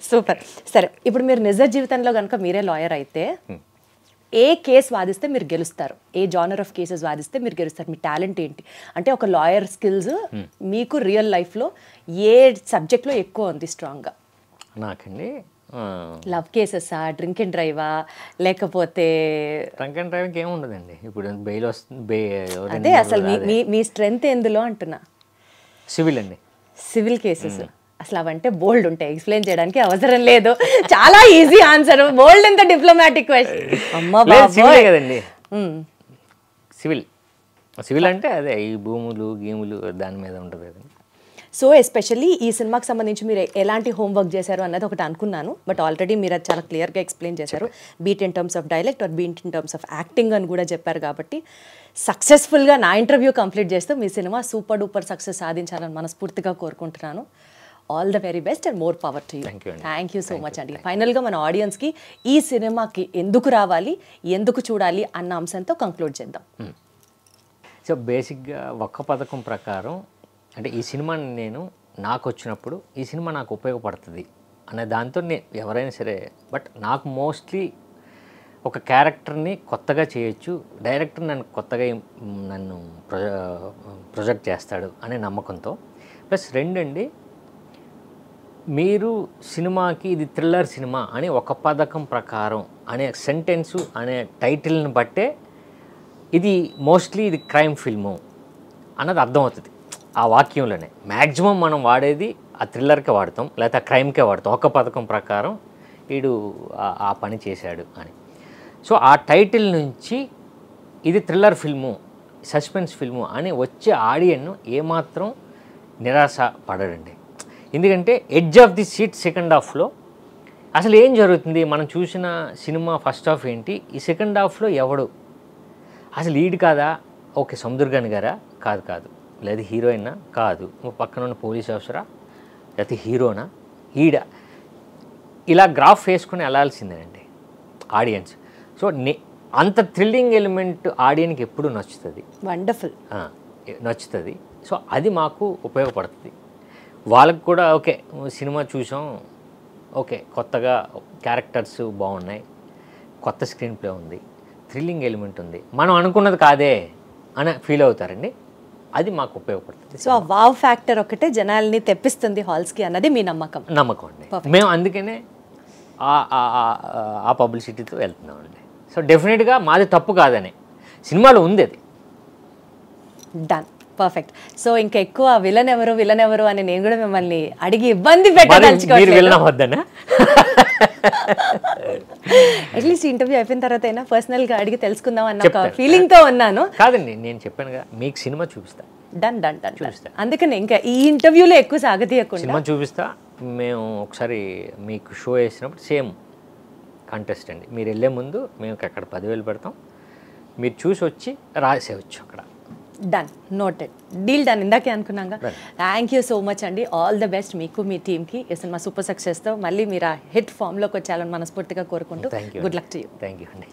సూపర్. సరే, ఇప్పుడు మీరు నిజ జీవితంలో కనుక మీరే లాయర్ అయితే ఏ కేసు వాదిస్తే మీరు గెలుస్తారు? ఏ జానర్ ఆఫ్ కేసెస్ వాదిస్తే మీరు గెలుస్తారు? మీ టాలెంట్ ఏంటి? అంటే ఒక లాయర్ స్కిల్స్ మీకు రియల్ లైఫ్లో ఏ సబ్జెక్ట్లో ఎక్కువ ఉంది స్ట్రాంగ్గా? నాకండి లవ్ కేసెసా, డ్రింక్ అండ్ డ్రైవా, లేకపోతే? డ్రింక్ అండ్ డ్రైవింగ్ ఏముండదండి. ఇప్పుడు బెయిల్ వస్తుంది. అదే అసలు మీ స్ట్రెంగ్త్ ఎందులో అంటున్నా. సివిల్ అండి. సివిల్ కేసెస్ అసలు అవంటే బోల్డ్ ఉంటాయి, ఎక్స్ప్లెయిన్ చేయడానికి అవసరం లేదు, చాలా ఈజీ ఆన్సర్. బోల్డ్ ఎంత డిప్లొమాటిక్ క్వశ్చన్. అమ్మా సివిల్ కదండి, సివిల్ అంటే అదే ఈ భూములు గీములు దాని మీద ఉంటుంది కదండి. సో ఎస్పెషల్లీ ఈ సినిమాకి సంబంధించి మీరు ఎలాంటి హోంవర్క్ చేశారు అన్నది ఒకటి అనుకున్నాను, బట్ ఆల్రెడీ మీరు అది చాలా క్లియర్గా ఎక్స్ప్లెయిన్ చేశారు. Beat in terms of dialect or beat in terms of acting అని కూడా చెప్పారు. కాబట్టి సక్సెస్ఫుల్గా నా ఇంటర్వ్యూ కంప్లీట్ చేస్తూ మీ సినిమా సూపర్ డూపర్ సక్సెస్ సాధించాలని మనస్ఫూర్తిగా కోరుకుంటున్నాను. All the very best and more power to you. Thank you so much అండి. ఫైనల్గా మన ఆడియన్స్కి ఈ సినిమాకి ఎందుకు రావాలి, ఎందుకు చూడాలి అన్న అంశంతో కంక్లూడ్ చేద్దాం. సో బేసిక్గా ఒక్క పథకం ప్రకారం అంటే ఈ సినిమాని నేను నాకు వచ్చినప్పుడు ఈ సినిమా నాకు ఉపయోగపడుతుంది అనే దాంతో ఎవరైనా సరే, బట్ నాకు మోస్ట్లీ ఒక క్యారెక్టర్ని కొత్తగా చేయొచ్చు, డైరెక్టర్ నన్ను ప్రొజెక్ట్ చేస్తాడు అనే నమ్మకంతో. ప్లస్ రెండండి, మీరు సినిమాకి ఇది థ్రిల్లర్ సినిమా అని ఒక పథకం ప్రకారం అనే సెంటెన్సు అనే టైటిల్ని బట్టే ఇది మోస్ట్లీ ఇది క్రైమ్ ఫిల్ము అన్నది అర్థమవుతుంది. ఆ వాక్యంలోనే మ్యాక్సిమం మనం వాడేది ఆ థ్రిల్లర్కే వాడతాం, లేకపోతే ఆ క్రైమ్కే వాడతాం. ఒక పథకం ప్రకారం వీడు ఆ పని చేశాడు అని. సో ఆ టైటిల్ నుంచి ఇది థ్రిల్లర్ ఫిల్ము, సస్పెన్స్ ఫిల్ము అని వచ్చే ఆడియన్ను ఏమాత్రం నిరాశ పడడండి. ఎందుకంటే edge of the seat second హాఫ్లో అసలు ఏం జరుగుతుంది, మనం చూసిన సినిమా ఫస్ట్ హాఫ్ ఏంటి, ఈ సెకండ్ హాఫ్లో ఎవడు అసలు లీడ్ కాదా, ఓకే సముద్రగాని గారా, కాదు, లేదా హీరోయినా, కాదు, పక్కన ఉన్న పోలీస్ ఆఫీసరా, లేకపోతే హీరోనా, ఇలా గ్రాఫ్ వేసుకుని వెళ్ళాల్సిందేనండి ఆడియన్స్. సో అంత థ్రిల్లింగ్ ఎలిమెంట్ ఆడియన్కి ఎప్పుడు నచ్చుతుంది, వండర్ఫుల్ నచ్చుతుంది. సో అది మాకు ఉపయోగపడుతుంది. వాళ్ళకు కూడా ఓకే సినిమా చూసాం, ఓకే కొత్తగా క్యారెక్టర్స్ బాగున్నాయి, కొత్త స్క్రీన్ ప్లే ఉంది, థ్రిల్లింగ్ ఎలిమెంట్ ఉంది, మనం అనుకున్నది కాదే అని ఫీల్ అవుతారండి. అది మాకు ఉపయోగపడుతుంది. సో ఆ వావ్ ఫ్యాక్టర్ ఒకటే జనాల్ని తెప్పిస్తుంది హాల్స్కి అన్నది మీ నమ్మకం అండి. మేము అందుకనే ఆ పబ్లిసిటీతో వెళ్తున్నామండి. సో డెఫినెట్గా మాది తప్పు కాదని సినిమాలో ఉంది అది. Done, perfect. సో ఇంకా ఎక్కువ విలన్ ఎవరు అని నేను కూడా మిమ్మల్ని అడిగి ఇబ్బంది పెట్టదలుచుకోవద్దా, అట్లీస్ట్ ఇంటర్వ్యూ అయిపోయిన తర్వాత అయినా పర్సనల్గా అడిగి తెలుసుకుందాం అన్న ఒక ఫీలింగ్తో ఉన్నాను. కాదండి, నేను చెప్పానుగా మీకు సినిమా చూపిస్తా. డన్ చూపిస్తా. అందుకని ఇంకా ఈ ఇంటర్వ్యూలో ఎక్కువ సాగతీయకుండా సినిమా చూపిస్తా. మేము ఒకసారి మీకు షో వేసినప్పుడు సేమ్ కంటెస్ట్ అండి, మీరు వెళ్ళే ముందు మేము అక్కడ 10,000 పెడతాం, మీరు చూసి వచ్చి రాసేవచ్చు అక్కడ. Done, noted, deal done. ఇందాకే అనుకున్నాగా. థ్యాంక్ యూ సో మచ్ అండి. ఆల్ ద బెస్ట్ మీకు, మీ టీమ్కి. ఈ సినిమా సూపర్ సక్సెస్తో మళ్ళీ మీరు ఆ హిట్ ఫామ్లోకి వచ్చాలని మనస్ఫూర్తిగా కోరుకుంటూ good luck to you. Thank you అండి.